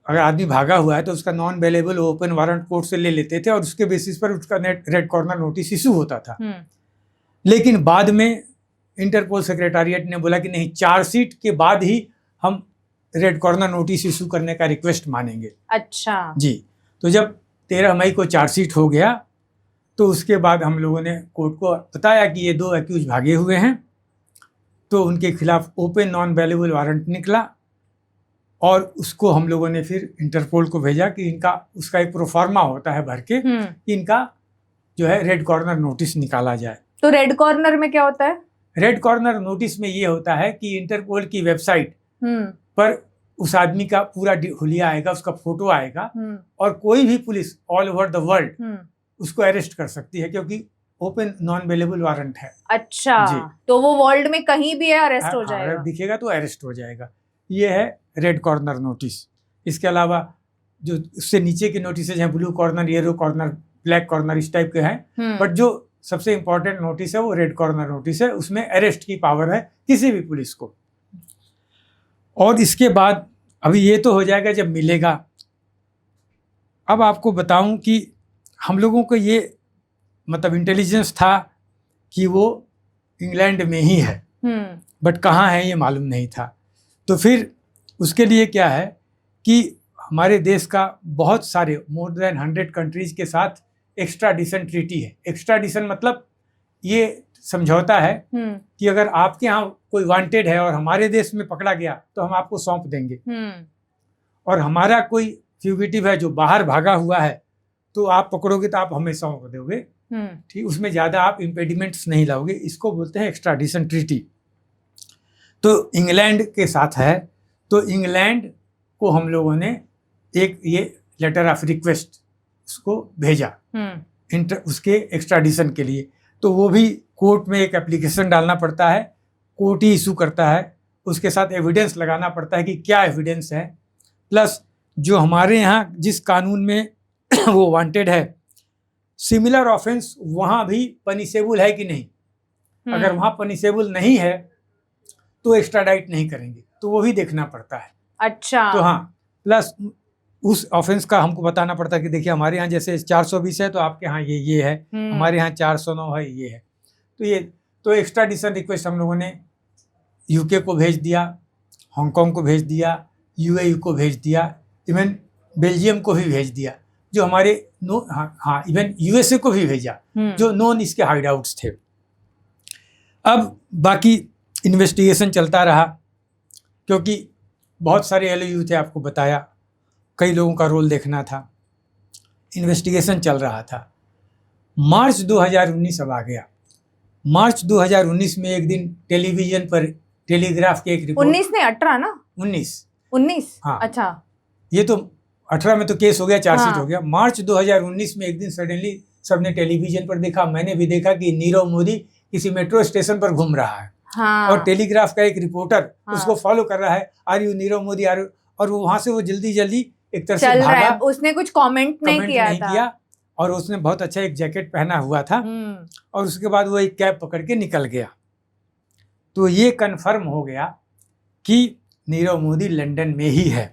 Speaker 1: अगर आदमी भागा हुआ है तो उसका non available open warrant court से ले लेते थे और उसके बेसिस पर उसका रेड कॉर्नर नोटिस इशू होता था। लेकिन बाद में इंटरपोल सेक्रेटारिएट ने बोला कि नहीं, चार्जशीट के बाद ही हम रेड कॉर्नर नोटिस इशू करने का रिक्वेस्ट मानेंगे।
Speaker 2: अच्छा
Speaker 1: जी। तो जब 13 मई को चार्जशीट हो गया, तो उसके बाद हम लोगों ने कोर्ट को बताया कि ये 2 एक्यूज भागे हुए हैं, तो उनके खिलाफ ओपन नॉन अवेलेबल वारंट निकला। और उसको हम लोगों ने फिर इंटरपोल को भेजा कि इनका, उसका एक प्रोफार्मा होता है भर के, कि इनका जो है रेड कॉर्नर नोटिस निकाला जाए।
Speaker 2: तो रेड कॉर्नर में क्या होता है?
Speaker 1: रेड कॉर्नर नोटिस में ये होता है कि इंटरपोल की वेबसाइट पर उस आदमी का पूरा हुलिया आएगा, उसका फोटो आएगा, और कोई भी police all over the world उसको अरेस्ट कर सकती है, क्योंकि ओपन नॉन अवेलेबल वारंट है।
Speaker 2: अच्छा जी। तो वो वर्ल्ड में कहीं भी है, अरेस्ट हो जाएगा,
Speaker 1: दिखेगा तो अरेस्ट हो जाएगा। ये है रेड कॉर्नर नोटिस। इसके अलावा जो उससे नीचे के नोटिस हैं, blue corner, yellow corner, black corner, इस टाइप के हैं। बट जो सबसे इंपॉर्टेंट नोटिस है वो रेड कॉर्नर नोटिस है। उसमें अरेस्ट की पावर है किसी भी पुलिस को। और इसके बाद अभी ये तो हो जाएगा जब मिलेगा। अब आपको बताऊं कि हम लोगों को ये मतलब इंटेलिजेंस था कि वो इंग्लैंड में ही है, बट कहाँ है ये मालूम नहीं था। तो फिर उसके लिए क्या है कि हमारे देश का बहुत सारे मोर देन 100 कंट्रीज के साथ एक्स्ट्राडिशन ट्रीटी है। एक्स्ट्राडिशन मतलब ये समझौता है कि अगर आपके यहाँ कोई वांटेड है और हमारे देश में पकड़ा गया तो हम आपको सौंप देंगे, और हमारा कोई फ्यूगिटिव है जो बाहर भागा हुआ है तो आप पकड़ोगे तो आप हमें सौंप दोगे। ठीक, उसमें ज़्यादा आप इम्पेडिमेंट्स नहीं लाओगे। इसको बोलते हैं एक्स्ट्राडिशन ट्रीटी। तो इंग्लैंड के साथ है, तो इंग्लैंड को हम लोगों ने एक ये लेटर ऑफ रिक्वेस्ट उसको भेजा उसके एक्स्ट्राडिशन के लिए। तो वो भी कोर्ट में एक एप्लीकेशन डालना पड़ता है, कोर्ट ही इशू करता है, उसके साथ एविडेंस लगाना पड़ता है कि क्या एविडेंस है, प्लस जो हमारे यहाँ जिस कानून में वो वांटेड है, सिमिलर ऑफेंस वहाँ भी पनिशेबल है कि नहीं। अगर वहाँ पनिशेबल नहीं है तो एक्स्ट्राडाइट नहीं करेंगे, तो वो भी देखना पड़ता है।
Speaker 2: अच्छा।
Speaker 1: तो हाँ, प्लस उस ऑफेंस का हमको बताना पड़ता है कि देखिए हमारे यहाँ जैसे 420 है तो आपके यहाँ ये है, हमारे यहाँ 409 है, ये है। तो ये तो एक्स्ट्राडिशन रिक्वेस्ट हम लोगों ने यूके को भेज दिया, हांगकांग को भेज दिया, यूएई को भेज दिया, इवन बेल्जियम को भी भेज दिया, जो हमारे हाँ इवन यूएसए को भी भेजा, जो नॉन इसके हाइडआउट्स थे। अब बाकी इन्वेस्टिगेशन चलता रहा, क्योंकि बहुत सारे एलओयू थे, आपको बताया, कई लोगों का रोल देखना था, इन्वेस्टिगेशन चल रहा था। मार्च 2019 अब आ गया। मार्च 2019 में एक दिन टेलीविजन पर टेलीग्राफ के एक रिपोर्ट,
Speaker 2: 19 ने 18 ना,
Speaker 1: 19
Speaker 2: हाँ, अच्छा,
Speaker 1: ये तो 18 में तो केस हो गया, चार्जशीट
Speaker 2: हाँ।
Speaker 1: हो गया। मार्च 2019 में एक दिन सडनली सबने टेलीविजन पर देखा, मैंने भी देखा कि नीरव मोदी किसी मेट्रो स्टेशन पर घूम रहा है,
Speaker 2: हाँ।
Speaker 1: और टेलीग्राफ का एक रिपोर्टर
Speaker 2: हाँ।
Speaker 1: उसको फॉलो कर रहा है, are you Nirav Modi, are you, और वो वहां से वो जल्दी जल्दी एक तरह से
Speaker 2: चल रहा
Speaker 1: भागा,
Speaker 2: है, उसने कुछ कमेंट नहीं किया,
Speaker 1: और उसने बहुत अच्छा एक जैकेट पहना हुआ था, और उसके बाद वो एक कैब पकड़ के निकल गया। तो ये कंफर्म हो गया कि नीरव मोदी लंदन में ही है।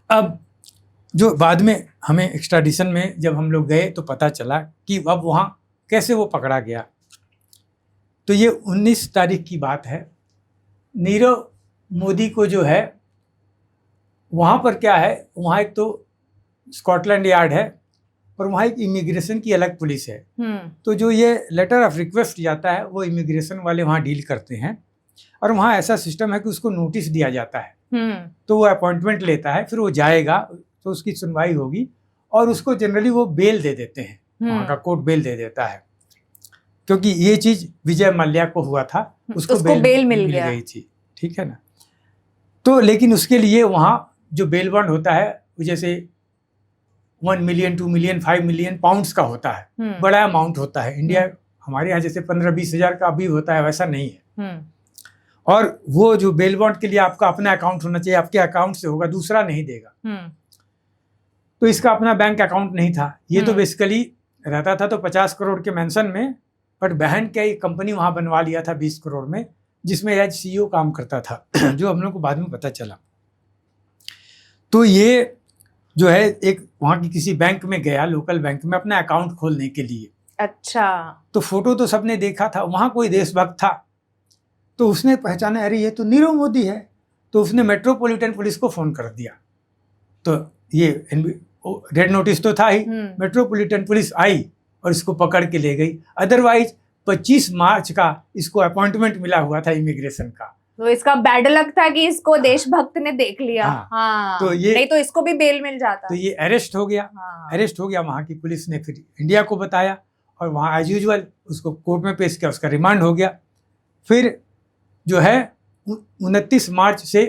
Speaker 1: अब जो बाद में हमें एक्स्ट्राडिशन में जब हम लोग गए तो पता चला कि अब वहाँ कैसे वो पकड़ा गया। तो ये 19 तारीख की बात है। नीरव मोदी को जो है वहाँ पर क्या है, वहाँ एक तो स्कॉटलैंड यार्ड है, और वहाँ एक इमिग्रेशन की अलग पुलिस है। तो जो ये लेटर ऑफ रिक्वेस्ट जाता है वो इमिग्रेशन वाले वहाँ डील करते हैं, और वहाँ ऐसा सिस्टम है कि उसको नोटिस दिया जाता है, तो वो अपॉइंटमेंट लेता है, फिर वो जाएगा तो उसकी सुनवाई होगी, और उसको जनरली वो बेल दे देते हैं, वहाँ का कोर्ट बेल दे देता है, क्योंकि ये चीज़ विजय माल्या को हुआ था, उसको बेल मिल गई थी, ठीक है ना। तो लेकिन उसके लिए वहाँ जो बेल बॉन्ड होता है वो जैसे 1 मिलियन 2 मिलियन 5 मिलियन पाउंड्स का होता है, बड़ा अमाउंट होता है। इंडिया हमारे यहाँ जैसे 15-20 हज़ार का अभी होता है, वैसा नहीं है। और वो जो बेल बॉन्ड के लिए आपका अपना अकाउंट होना चाहिए, आपके अकाउंट से होगा, दूसरा नहीं देगा। तो इसका अपना बैंक अकाउंट नहीं था। ये तो बेसिकली रहता था तो 50 करोड़ के मेंशन में, बट बहन का एक कंपनी वहाँ बनवा लिया था 20 करोड़ में, जिसमें एज सीईओ काम करता था, जो हम लोग को बाद में पता चला। तो ये जो है एक वहाँ की किसी बैंक में गया, लोकल बैंक में, अपना अकाउंट खोलने के लिए।
Speaker 2: अच्छा।
Speaker 1: तो फोटो तो सबने देखा था, वहाँ कोई देशभक्त था, तो उसने पहचाना, अरे ये तो नीरव मोदी है। तो उसने मेट्रोपॉलिटन पुलिस को फ़ोन कर दिया। तो ये रेड नोटिस तो था ही, मेट्रोपॉलिटन पुलिस आई और इसको पकड़ के ले गई। अदरवाइज 25 मार्च का इसको अपॉइंटमेंट मिला हुआ था इमिग्रेशन का।
Speaker 2: तो इसका बैड लक था कि इसको देशभक्त ने देख लिया। हाँ।
Speaker 1: तो ये
Speaker 2: नहीं तो इसको भी बेल मिल जाता।
Speaker 1: तो ये अरेस्ट हो गया। अरेस्ट हो गया, वहाँ की पुलिस ने फिर इंडिया को बताया, और वहाँ एज यूजुअल उसको कोर्ट में पेश किया, उसका रिमांड हो गया। फिर जो है 29 मार्च से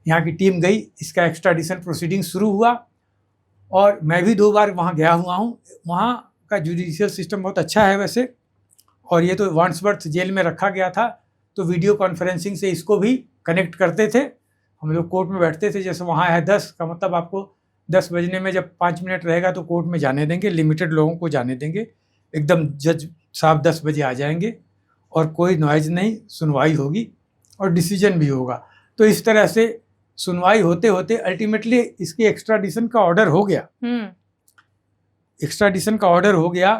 Speaker 1: यहाँ की टीम गई, इसका एक्स्ट्राडिशन प्रोसीडिंग शुरू हुआ, और मैं भी 2 बार वहाँ गया हुआ हूँ। वहाँ का जुडिशियल सिस्टम बहुत अच्छा है वैसे, और ये तो वांड्सवर्थ जेल में रखा गया था, तो वीडियो कॉन्फ्रेंसिंग से इसको भी कनेक्ट करते थे। हम लोग कोर्ट में बैठते थे, जैसे वहाँ है 10 का मतलब आपको 10 बजने में जब 5 मिनट रहेगा तो कोर्ट में जाने देंगे, लिमिटेड लोगों को जाने देंगे, एकदम जज साहब 10 बजे आ जाएंगे, और कोई नॉइज नहीं, सुनवाई होगी और डिसीजन भी होगा। तो इस तरह से सुनवाई होते होते अल्टीमेटली इसकी एक्स्ट्राडिशन का ऑर्डर हो गया। एक्स्ट्राडिशन का ऑर्डर हो गया,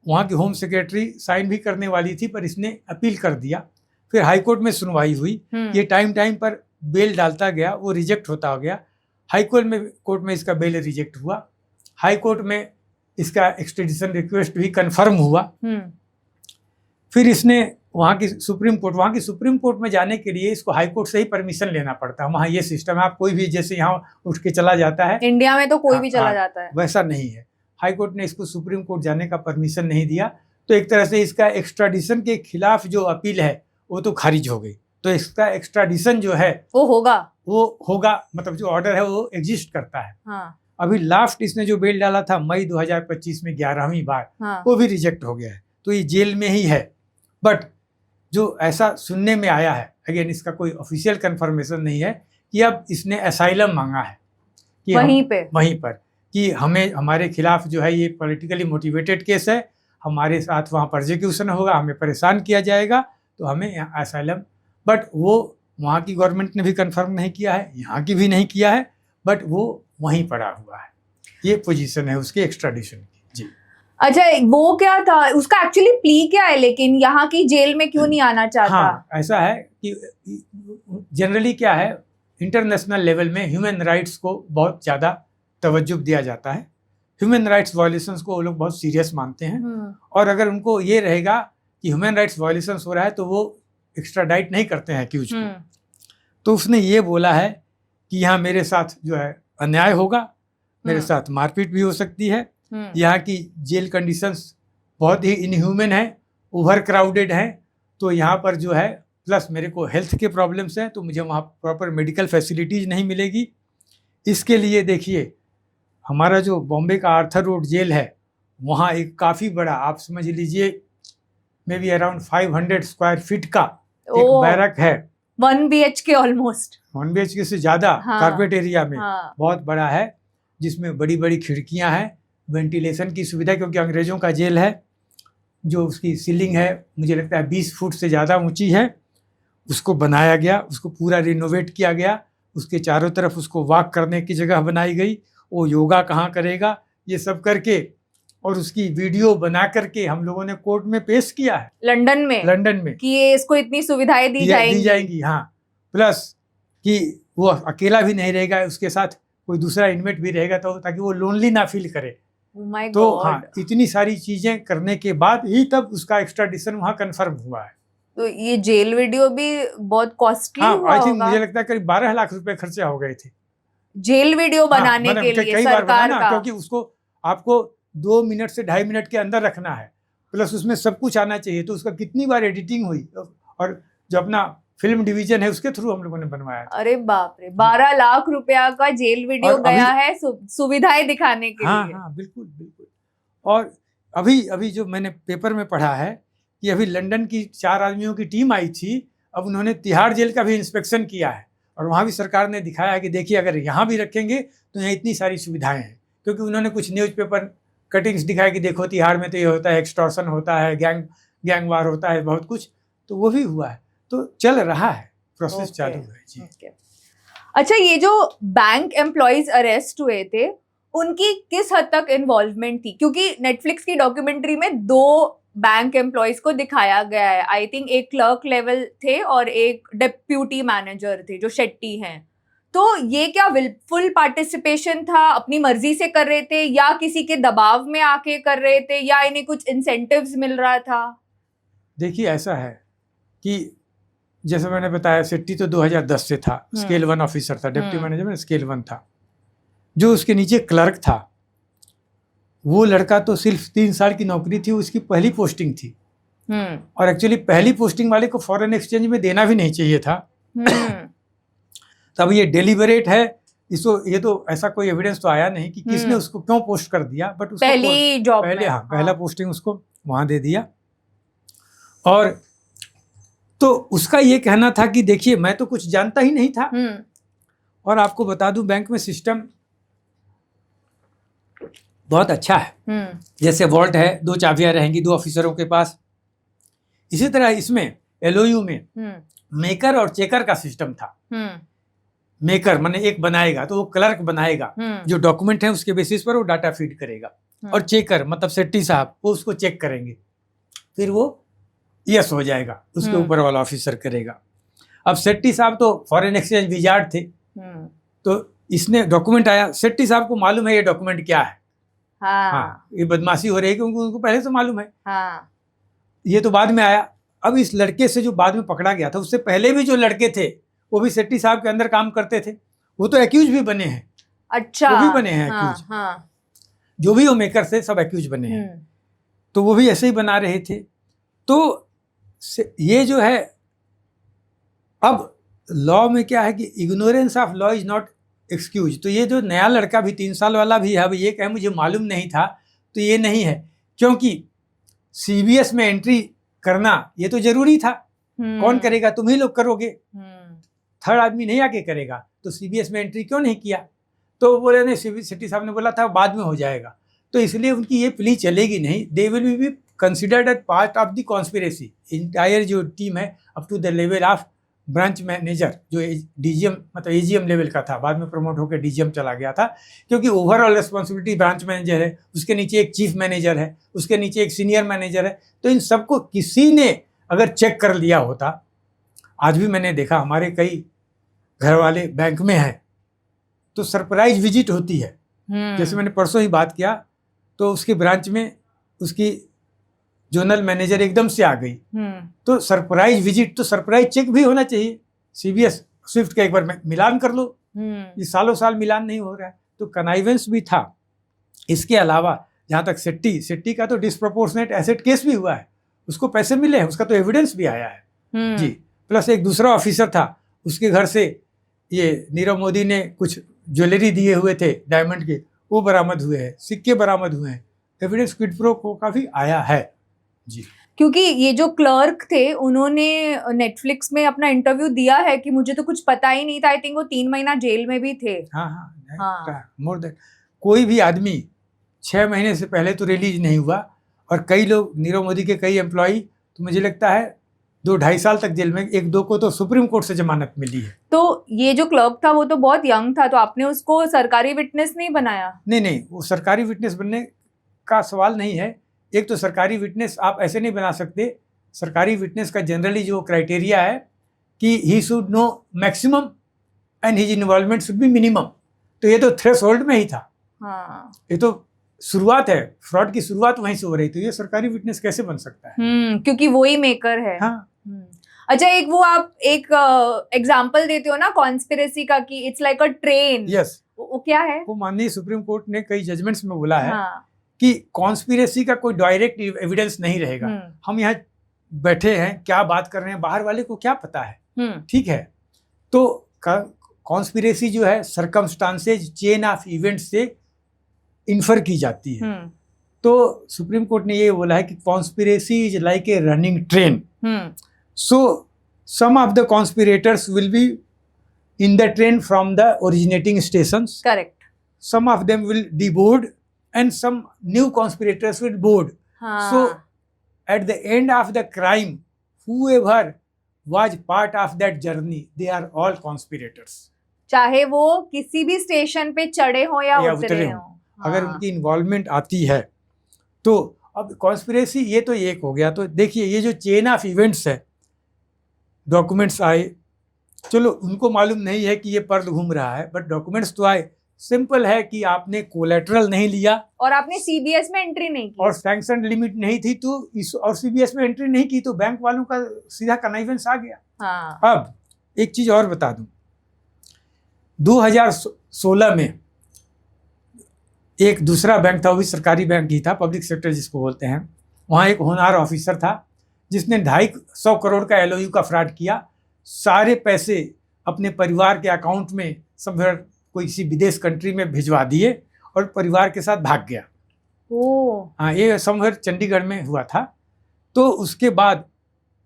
Speaker 1: वहाँ की होम सेक्रेटरी साइन भी करने वाली थी, पर इसने अपील कर दिया। फिर हाई कोर्ट में सुनवाई हुई, ये टाइम पर बेल डालता गया, वो रिजेक्ट होता गया। हाई कोर्ट में इसका बेल रिजेक्ट हुआ। हाई कोर्ट में इसका एक्स्ट्राडिशन रिक्वेस्ट भी कंफर्म हुआ। फिर इसने वहाँ की सुप्रीम कोर्ट में जाने के लिए इसको हाई कोर्ट से ही परमिशन लेना पड़ता है। वहाँ ये सिस्टम है, आप कोई भी जैसे यहाँ उठ के चला जाता है,
Speaker 2: इंडिया में तो कोई भी चला जाता है,
Speaker 1: वैसा नहीं है। हाई कोर्ट ने इसको सुप्रीम कोर्ट जाने का परमिशन नहीं दिया, तो एक तरह से इसका एक्स्ट्राडिशन के खिलाफ जो अपील है वो तो खारिज हो गई। तो इसका एक्स्ट्राडिशन जो है वो होगा, मतलब जो ऑर्डर है वो एग्जिस्ट करता है।
Speaker 2: हाँ।
Speaker 1: अभी लास्ट इसने जो बेल डाला था मई 2025 में 11वीं बार,
Speaker 2: हाँ।
Speaker 1: वो भी रिजेक्ट हो गया है, तो ये जेल में ही है। बट जो ऐसा सुनने में आया है, अगेन इसका कोई ऑफिशियल कंफर्मेशन नहीं है, कि अब इसने असाइलम मांगा है कि वहीं पर कि हमें, हमारे खिलाफ जो है ये पॉलिटिकली मोटिवेटेड केस है, हमारे साथ वहाँ प्रोसिक्यूशन होगा, हमें परेशान किया जाएगा, तो हमें यहाँ असाइलम। बट वो वहाँ की गवर्नमेंट ने भी कंफर्म नहीं किया है, यहाँ की भी नहीं किया है, बट वो वहीं पड़ा हुआ है। ये पोजीशन है उसके एक्स्ट्राडिशन की। जी
Speaker 2: अच्छा, वो क्या था उसका एक्चुअली प्ली क्या है, लेकिन यहाँ की जेल में क्यों नहीं आना चाहता?
Speaker 1: हाँ, ऐसा है कि जनरली क्या है, इंटरनेशनल लेवल में ह्यूमन राइट्स को बहुत ज़्यादा तवज्जो दिया जाता है। ह्यूमन राइट्स वायलेशंस को वो लोग बहुत सीरियस मानते हैं, और अगर उनको ये रहेगा कि ह्यूमन राइट्स वायलेशंस हो रहा है तो वो एक्स्ट्राडाइट नहीं करते हैं अक्यूज को। तो उसने ये बोला है कि यहाँ मेरे साथ जो है अन्याय होगा, मेरे साथ मारपीट भी हो सकती है, यहाँ की जेल कंडीशंस बहुत ही इनह्यूमन है, ओवर क्राउडेड है, तो यहाँ पर जो है प्लस मेरे को हेल्थ के प्रॉब्लम्स हैं, तो मुझे वहाँ प्रॉपर मेडिकल फैसिलिटीज़ नहीं मिलेगी। इसके लिए देखिए हमारा जो बॉम्बे का आर्थर रोड जेल है, वहाँ एक काफ़ी बड़ा, आप समझ लीजिए may be around 500 square feet का एक बैरक है,
Speaker 2: 1 BHK ऑलमोस्ट,
Speaker 1: 1 BHK से ज़्यादा,
Speaker 2: हाँ,
Speaker 1: कारपेट एरिया में,
Speaker 2: हाँ,
Speaker 1: बहुत बड़ा है, जिसमें बड़ी बड़ी खिड़कियाँ हैं, वेंटिलेशन की सुविधा, क्योंकि अंग्रेज़ों का जेल है, जो उसकी सीलिंग है मुझे लगता है 20 फुट से ज़्यादा ऊंची है, उसको बनाया गया, उसको पूरा रिनोवेट किया गया, उसके चारों तरफ उसको वॉक करने की जगह बनाई गई, वो योगा कहाँ करेगा, ये सब करके, और उसकी वीडियो बना करके हम लोगों ने कोर्ट में पेश किया है लंदन में
Speaker 2: कि ये इसको इतनी सुविधाएं दी जाएंगी।
Speaker 1: हाँ, प्लस कि वो अकेला भी नहीं रहेगा, उसके साथ कोई दूसरा इनमेट भी रहेगा, तो ताकि वो लोनली ना फील करे। तो हाँ, इतनी सारी चीजें करने के बाद ही तब उसका एक्स्ट्राडिशन वहाँ कन्फर्म हुआ है।
Speaker 2: तो ये जेल वीडियो भी बहुत कॉस्टली हुआ
Speaker 1: आई थिंक मुझे लगता है करीब 12 लाख रुपए खर्चा हो गए थे
Speaker 2: जेल वीडियो बनाने के लिए
Speaker 1: कई बार
Speaker 2: सरकार का,
Speaker 1: क्योंकि उसको आपको 2 मिनट से 2.5 मिनट के अंदर रखना है, प्लस उसमें सब कुछ आना चाहिए, तो उसका कितनी बार एडिटिंग हुई, और जो अपना फिल्म डिवीजन है उसके थ्रू हम लोगों ने बनवाया था।
Speaker 2: अरे बाप रे, 12 लाख रुपया का जेल वीडियो गया है सुविधाएं दिखाने के लिए।
Speaker 1: हाँ, बिल्कुल बिल्कुल। और अभी जो मैंने पेपर में पढ़ा है कि अभी लंदन की 4 आदमियों की टीम आई थी, अब उन्होंने तिहाड़ जेल का भी इंस्पेक्शन किया है, और वहाँ भी सरकार ने दिखाया है कि देखिए अगर यहाँ भी रखेंगे तो यहाँ इतनी सारी सुविधाएं हैं, क्योंकि उन्होंने कुछ न्यूज़पेपर कटिंग्स दिखाया कि देखो तिहाड़ में तो ये होता है, एक्सटॉर्शन होता है, गैंग वार होता है, बहुत कुछ, तो वो भी हुआ है, तो चल रहा है, प्रोसेस चालू है जी।
Speaker 2: अच्छा, ये जो बैंक एम्प्लॉइज अरेस्ट हुए थे उनकी किस हद तक इन्वॉल्वमेंट थी, क्योंकि नेटफ्लिक्स की डॉक्यूमेंट्री में 2 बैंक एम्प्लॉइज को दिखाया गया है, आई थिंक एक क्लर्क लेवल थे और एक डिप्यूटी मैनेजर थे जो शेट्टी हैं, तो ये क्या फुल पार्टिसिपेशन था, अपनी मर्जी से कर रहे थे या किसी के दबाव में आके कर रहे थे, या इन्हें कुछ इंसेंटिव्स मिल रहा था?
Speaker 1: देखिए ऐसा है कि जैसे मैंने बताया शेट्टी तो 2010 से था, स्केल 1 ऑफिसर था, डिप्टी मैनेजर में स्केल 1 था, जो उसके नीचे क्लर्क था वो लड़का तो सिर्फ 3 साल की नौकरी थी, उसकी पहली पोस्टिंग थी, और एक्चुअली पहली पोस्टिंग वाले को फॉरेन एक्सचेंज में देना भी नहीं चाहिए था। तब ये डेलिबरेट है, इसको ये तो ऐसा कोई एविडेंस तो आया नहीं कि किसने उसको क्यों पोस्ट कर दिया, बट उसको
Speaker 2: पहली जॉब
Speaker 1: पहला पोस्टिंग उसको वहां दे दिया। और तो उसका ये कहना था कि देखिए मैं तो कुछ जानता ही नहीं था, और आपको बता दूं बैंक में सिस्टम बहुत अच्छा है, जैसे वॉल्ट है, 2 चाबियां रहेंगी 2 ऑफिसरों के पास, इसी तरह इसमें एलओयू में मेकर और चेकर का सिस्टम था। मेकर माने एक बनाएगा तो वो क्लर्क बनाएगा, जो डॉक्यूमेंट है उसके बेसिस पर वो डाटा फीड करेगा, और चेकर मतलब सेट्टी साहब वो उसको चेक करेंगे, फिर वो यस हो जाएगा, उसके ऊपर वाला ऑफिसर करेगा। अब सेट्टी साहब तो फॉरेन एक्सचेंज विजार्ड थे, तो इसने डॉक्यूमेंट आया, सेट्टी साहब को मालूम है ये डॉक्यूमेंट क्या है, हाँ, ये बदमाशी हो रही है, क्योंकि उनको पहले से मालूम है, ये तो बाद में आया। अब इस लड़के से जो बाद में पकड़ा गया था, उससे पहले भी जो लड़के थे वो भी सेट्टी साहब के अंदर काम करते थे, वो तो एक्यूज भी बने हैं।
Speaker 2: अच्छा,
Speaker 1: वो भी बने हैं एक्यूज, जो भी वो मेकर थे सब एक्यूज बने हैं, तो वो भी ऐसे ही बना रहे थे। तो ये जो है, अब लॉ में क्या है कि ignorance of law is not excuse, तो ये जो नया लड़का भी 3 साल वाला भी है, अब ये कहे मुझे मालूम नहीं था, तो ये नहीं है, क्योंकि सीबीएस में एंट्री करना ये तो जरूरी था, कौन करेगा, तुम ही लोग करोगे, थर्ड आदमी नहीं आके करेगा, तो सीबीएस में एंट्री क्यों नहीं किया, तो बोले नहीं, सेट्टी साहब ने बोला था बाद में हो जाएगा, तो इसलिए उनकी ये प्ली चलेगी नहीं, they will be considered as part of the conspiracy. Entire जो टीम है up to the level of branch manager, जो डीजीएम मतलब एजीएम लेवल का था, बाद में प्रमोट होकर डीजीएम चला गया था, क्योंकि ओवरऑल रिस्पॉन्सिबिलिटी ब्रांच मैनेजर है, उसके नीचे एक चीफ मैनेजर है, उसके नीचे एक सीनियर मैनेजर है, तो इन सबको किसी ने अगर चेक कर लिया होता, आज भी मैंने देखा हमारे कई घर वाले बैंक में हैं तो सरप्राइज विजिट होती है। जैसे मैंने परसों ही बात किया तो उसके ब्रांच में उसकी जोनल मैनेजर एकदम से आ गई, तो सरप्राइज विजिट, तो सरप्राइज चेक भी होना चाहिए। CBS स्विफ्ट का एक बार मिलान कर लो, ये सालों साल मिलान नहीं हो रहा है, तो कनाइवेंस भी था। इसके अलावा जहाँ तक सेट्टी का तो डिस्प्रोपोर्शनेट एसेट केस भी हुआ है, उसको पैसे मिले हैं, उसका तो एविडेंस भी आया है जी। प्लस एक दूसरा ऑफिसर था, उसके घर से ये नीरव मोदी ने कुछ ज्वेलरी दिए हुए थे डायमंड के, वो बरामद हुए हैं, सिक्के बरामद हुए हैं, एविडेंस क्विड प्रो को का भी आया है जी।
Speaker 2: क्योंकि ये जो क्लर्क थे उन्होंने नेटफ्लिक्स में अपना इंटरव्यू दिया है कि मुझे तो कुछ पता ही नहीं था। आई थिंक वो 3 महीना जेल में भी थे।
Speaker 1: हाँ, मोर देन कोई भी आदमी 6 महीने से पहले तो रिलीज नहीं हुआ, और कई लोग, नीरव मोदी के कई एम्प्लॉई तो मुझे लगता है 2-2.5 साल तक जेल में, 1-2 को तो सुप्रीम कोर्ट से जमानत मिली है।
Speaker 2: तो ये जो क्लर्क था वो तो बहुत यंग था, तो आपने उसको सरकारी विटनेस नहीं बनाया?
Speaker 1: नहीं, वो सरकारी विटनेस बनने का सवाल नहीं है। एक तो सरकारी विटनेस आप ऐसे नहीं बना सकते। सरकारी विटनेस का जनरली जो क्राइटेरिया है कि he should know maximum and his involvement should be minimum, तो ये तो थ्रेशोल्ड में ही था।
Speaker 2: हाँ।
Speaker 1: ये तो शुरुआत है, फ्रॉड की शुरुआत वहीं से हो रही, तो ये सरकारी विटनेस कैसे बन सकता है?
Speaker 2: क्योंकि वो ही मेकर है।
Speaker 1: हाँ।
Speaker 2: अच्छा, एक वो आप एक एग्जांपल देते हो ना कॉन्स्पिरेसी का, कि it's like a train.
Speaker 1: Yes,
Speaker 2: वो क्या है?
Speaker 1: वो माननीय सुप्रीम कोर्ट ने कई जजमेंट्स में बोला है
Speaker 2: हाँ।
Speaker 1: कि कॉन्स्पिरेसी का कोई डायरेक्ट एविडेंस नहीं रहेगा। हम यहाँ बैठे हैं, क्या बात कर रहे हैं, बाहर वाले को क्या पता है? ठीक है, तो कॉन्स्पिरेसी जो है सर्कमस्टांसेज, चेन ऑफ इवेंट से इन्फर की जाती है। तो सुप्रीम कोर्ट ने ये बोला है कि conspiracy is like a running train, so some of the conspirators will be in the train from the originating stations.
Speaker 2: Correct.
Speaker 1: Some of them will deboard and some new conspirators will board. So at the end of the crime, whoever was part of that journey, they are all conspirators.
Speaker 2: चाहे वो किसी भी station पे चढ़े हो या उतरे हो,
Speaker 1: अगर उनकी इन्वॉल्वमेंट आती है तो। अब कॉन्स्पिरेसी ये तो एक हो गया। तो देखिए, ये जो चेन ऑफ इवेंट्स है, डॉक्यूमेंट्स आए, चलो उनको मालूम नहीं है कि ये पर्द घूम रहा है, बट डॉक्यूमेंट्स तो आए। सिंपल है कि आपने कोलेटरल नहीं लिया
Speaker 2: और आपने CBS में एंट्री नहीं की
Speaker 1: और सैंक्शन लिमिट नहीं थी तो और CBS में एंट्री नहीं की, तो बैंक वालों का सीधा कनाइवेंस आ गया।
Speaker 2: हाँ।
Speaker 1: अब एक चीज और बता दूं, 2016 में एक दूसरा बैंक था, वो भी सरकारी बैंक ही था, पब्लिक सेक्टर जिसको बोलते हैं। वहाँ एक होनहार ऑफिसर था जिसने 250 करोड़ का LOU का फ्रॉड किया। सारे पैसे अपने परिवार के अकाउंट में समवेयर कोई किसी विदेश कंट्री में भिजवा दिए और परिवार के साथ भाग गया। हाँ, ये समवेयर चंडीगढ़ में हुआ था। तो उसके बाद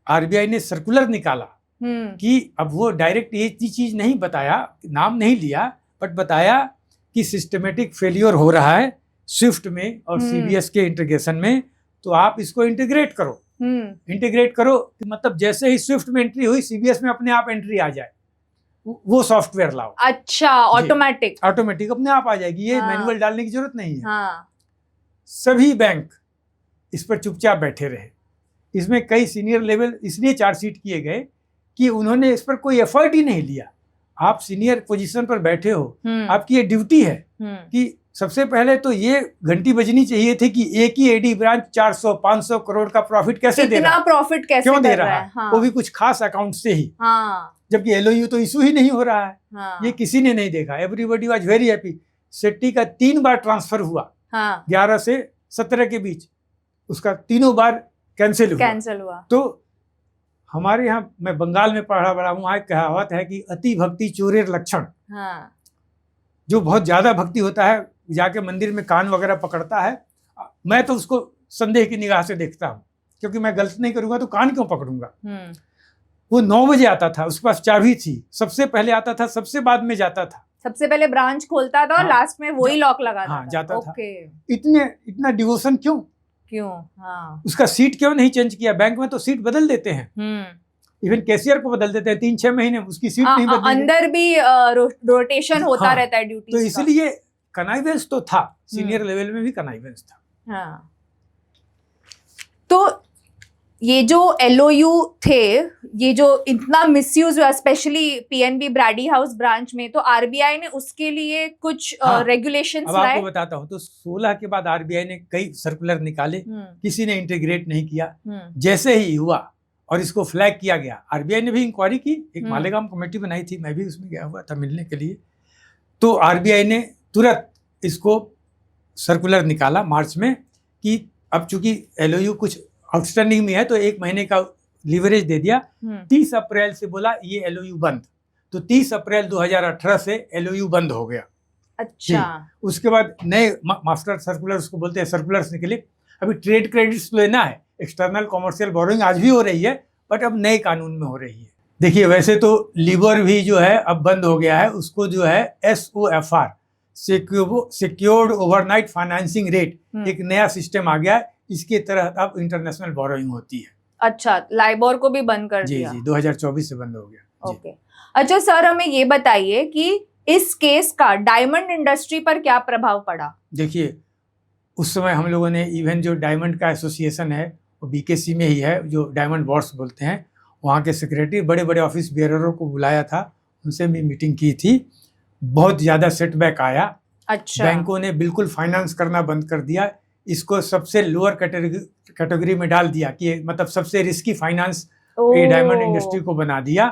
Speaker 1: RBI ने सर्कुलर निकाला कि अब वो डायरेक्ट ये चीज नहीं बताया, नाम नहीं लिया, बट बताया कि सिस्टमेटिक फेलियर हो रहा है स्विफ्ट में और CBS के इंटीग्रेशन में, तो आप इसको इंटीग्रेट करो। इंटीग्रेट करो मतलब जैसे ही स्विफ्ट में एंट्री हुई, CBS में अपने आप एंट्री आ जाए, वो सॉफ्टवेयर लाओ।
Speaker 2: अच्छा, ऑटोमेटिक
Speaker 1: अपने आप आ जाएगी, ये मैनुअल डालने की जरूरत नहीं है। सभी बैंक इस पर चुपचाप बैठे रहे। इसमें कई सीनियर लेवल इसलिए चार्जशीट किए गए कि उन्होंने इस पर कोई एफर्ट ही नहीं लिया। आप सीनियर पोजीशन पर बैठे हो, आपकी ये ड्यूटी है कि सबसे पहले तो ये घंटी बजनी चाहिए थी कि एक ही AD ब्रांच 400-500 करोड़ का प्रॉफिट कैसे दे रहा है,
Speaker 2: प्रॉफिट कैसे
Speaker 1: क्यों दे रहा है? हाँ। वो भी कुछ खास अकाउंट से ही। जबकि LOU तो इशू ही नहीं हो रहा है। ये किसी ने नहीं देखा। Everybody was very happy. Shetty का 3 बार ट्रांसफर हुआ 11 से 17 के बीच, उसका तीनों बार कैंसिल हुआ। तो हमारे यहाँ, मैं बंगाल में पढ़ा बड़ा हूँ, वहाँ कहावत है कि अति भक्ति चोरेर लक्षण। जो बहुत ज्यादा भक्ति होता है जाके मंदिर में कान वगैरह पकड़ता है, मैं तो उसको संदेह की निगाह से देखता हूँ, क्योंकि मैं गलत नहीं करूंगा तो कान क्यों पकड़ूंगा। वो 9 बजे आता था, उसके पास चाबी थी, सबसे पहले आता था, सबसे बाद में जाता था,
Speaker 2: सबसे पहले ब्रांच खोलता था और लास्ट में वही लॉक लगाता था।
Speaker 1: जाता था। इतना डिवोशन क्यों?
Speaker 2: हाँ।
Speaker 1: उसका सीट क्यों नहीं चेंज किया? बैंक में तो सीट बदल देते हैं, इवन कैशियर को बदल देते हैं 3-6 महीने, उसकी सीट नहीं बदलती।
Speaker 2: अंदर भी रोटेशन होता रहता है ड्यूटी।
Speaker 1: तो इसलिए कनाइवेंस तो था, सीनियर लेवल में भी कनाइवेंस था।
Speaker 2: हाँ। तो ये जो LOU थे, ये जो इतना मिसयूज हुआ specially PNB Brady house branch में, तो RBI ने उसके लिए कुछ रेगुलेशंस
Speaker 1: अब
Speaker 2: लाए।
Speaker 1: आपको बताता हूँ, तो 16 के बाद RBI ने कई सर्कुलर निकाले, किसी ने इंटीग्रेट नहीं किया। जैसे ही हुआ और इसको फ्लैग किया गया, RBI ने भी इंक्वायरी की, एक मालेगांव कमेटी बनाई थी, मैं भी उसमें गया हुआ था मिलने के लिए। तो RBI ने तुरंत इसको सर्कुलर निकाला मार्च में कि अब चूंकि LOU कुछ आउटस्टैंडिंग में है तो 1 महीने का लीवरेज दे दिया। 30 अप्रैल से बोला ये LOU बंद, तो 30 अप्रैल 2018 से LOU बंद हो गया।
Speaker 2: अच्छा।
Speaker 1: उसके बाद नए मास्टर सर्कुलर उसको बोलते हैं, सर्कुलर्स निकले। अभी ट्रेड क्रेडिट्स लेना है, एक्सटर्नल कॉमर्शियल बोरोइंग आज भी हो रही है, बट अब नए कानून में हो रही है। देखिए वैसे तो लीवर भी जो है अब बंद हो गया है, उसको जो है SOFR secured overnight financing rate एक नया सिस्टम आ गया है, इसके तहत अब इंटरनेशनल बोरोइंग होती है।
Speaker 2: अच्छा, लाइबोर को भी बंद कर दिया।
Speaker 1: जी 2024 से बंद हो गया।
Speaker 2: ओके। अच्छा सर, हमें ये बताइए कि इस केस का डायमंड इंडस्ट्री पर क्या प्रभाव पड़ा?
Speaker 1: देखिए उस समय हम लोगों ने इवन जो डायमंड का एसोसिएशन है वो BKC में ही है, जो डायमंड बोर्ड्स बोलते हैं, वहाँ के सेक्रेटरी बड़े बड़े ऑफिस बेयररों को बुलाया था, उनसे भी मीटिंग की थी। बहुत ज़्यादा सेटबैक आया।
Speaker 2: अच्छा।
Speaker 1: बैंकों ने बिल्कुल फाइनेंस करना बंद कर दिया, इसको सबसे लोअर कैटेगरी में डाल दिया कि मतलब सबसे रिस्की फाइनेंस ये डायमंड इंडस्ट्री को बना दिया।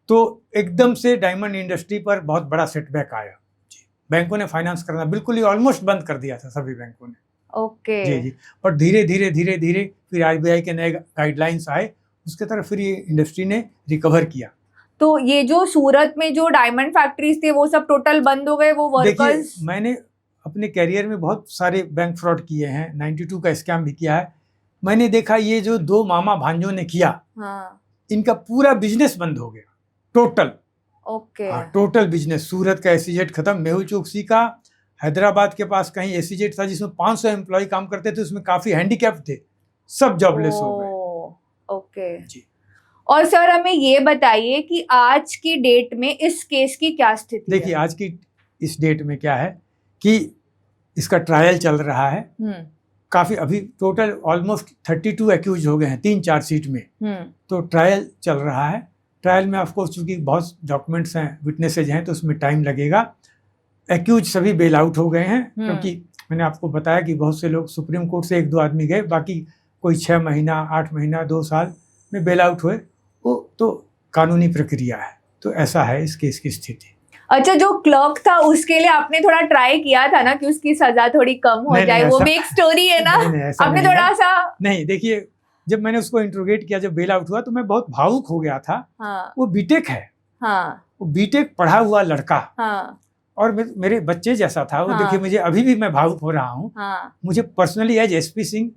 Speaker 1: तो एकदम से डायमंड इंडस्ट्री पर बहुत बड़ा सेटबैक आया। बैंकों ने फाइनेंस करना बिल्कुल ही ऑलमोस्ट बंद कर दिया था सभी बैंकों ने।
Speaker 2: ओके।
Speaker 1: जी और धीरे धीरे फिर RBI के नए गाइडलाइंस आए, उसके तरफ फिर ये इंडस्ट्री ने रिकवर किया।
Speaker 2: तो ये जो सूरत में जो डायमंड फैक्ट्रीज थे वो सब टोटल बंद हो गए, वो वर्कर्स?
Speaker 1: मैंने अपने कैरियर में बहुत सारे बैंक फ्रॉड किए हैं, 92 का स्कैम भी किया है। मैंने देखा ये जो 2 मामा भांजों ने किया, इनका पूरा बिजनेस बंद हो गया total.
Speaker 2: Okay.
Speaker 1: Total business. Surat का SEZ खत्म, मेहुल चोकसी का, हैदराबाद के पास कहीं SEZ था जिसमें 500 एम्प्लॉय काम करते थे, उसमें काफी हैंडीकैप थे, सब जॉबलेस हो गए।
Speaker 2: ओके
Speaker 1: जी।
Speaker 2: और सर हमें ये बताइए कि आज की डेट में इस केस की क्या स्थिति है?
Speaker 1: देखिए आज की इस डेट में क्या है कि इसका ट्रायल चल रहा है। काफी अभी टोटल ऑलमोस्ट 32 एक्यूज हो गए हैं 3 चार्जशीट में। तो ट्रायल चल रहा है। ट्रायल में ऑफकोर्स चूंकि बहुत डॉक्यूमेंट्स हैं, विटनेसेज हैं, तो उसमें टाइम लगेगा। एक्यूज सभी बेल आउट हो गए हैं, क्योंकि मैंने आपको बताया कि बहुत से लोग सुप्रीम कोर्ट से 1-2 आदमी गए, बाकी कोई 6 महीना 8 महीना 2 साल में बेल आउट हुए। वो तो कानूनी प्रक्रिया है। तो ऐसा है इस केस की स्थिति।
Speaker 2: अच्छा, जो क्लर्क था उसके लिए आपने थोड़ा ट्राई किया था ना कि उसकी सजा थोड़ी कम हो जाए, वो भी एक स्टोरी है ना? आपने थोड़ा सा
Speaker 1: नहीं, देखिए जब मैंने उसको इंट्रोगेट किया, जब बेल आउट हुआ, तो मैं बहुत भावुक हो गया था। वो बीटेक है, वो बीटेक पढ़ा हुआ लड़का, और मेरे बच्चे जैसा था वो। देखिए मुझे अभी भी मैं भावुक हो रहा हूँ। मुझे पर्सनली एज SP सिंह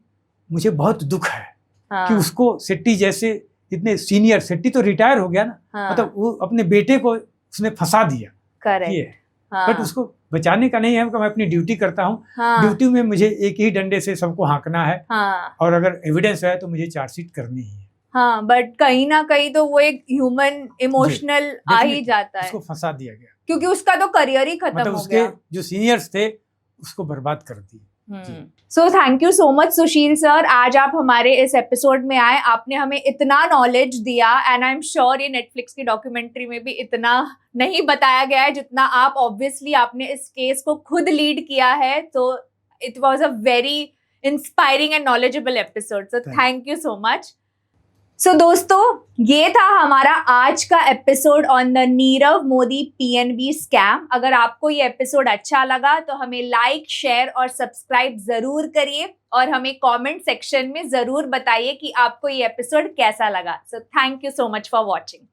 Speaker 1: मुझे बहुत दुख है कि उसको सेट्टी जैसे इतने सीनियर, सेट्टी तो रिटायर हो गया ना, मतलब वो अपने बेटे को उसने फंसा दिया। बट उसको बचाने का नहीं है, मैं अपनी ड्यूटी करता हूँ। ड्यूटी में मुझे एक ही डंडे से सबको हाँकना है, और अगर एविडेंस है तो मुझे चार्जशीट करनी ही है।
Speaker 2: बट कहीं ना कहीं तो वो एक ह्यूमन इमोशनल आ ही जाता है।
Speaker 1: उसको फंसा दिया गया
Speaker 2: क्योंकि उसका तो करियर ही खत्म हो गया।
Speaker 1: उसके जो सीनियर्स थे उसको बर्बाद कर दी।
Speaker 2: So thank you so much Sushil sir, आज आप हमारे इस एपिसोड में आए, आपने हमें इतना नॉलेज दिया, एंड आई एम श्योर ये नेटफ्लिक्स की डॉक्यूमेंट्री में भी इतना नहीं बताया गया है जितना आप, ऑब्वियसली आपने इस केस को खुद लीड किया है। तो it was a very inspiring and knowledgeable episode, so thank you so much. So दोस्तों, ये था हमारा आज का episode on the Nirav Modi PNB scam. अगर आपको ये एपिसोड अच्छा लगा तो हमें लाइक, शेयर और सब्सक्राइब जरूर करिए, और हमें कमेंट सेक्शन में जरूर बताइए कि आपको ये एपिसोड कैसा लगा। सो thank you so much for watching.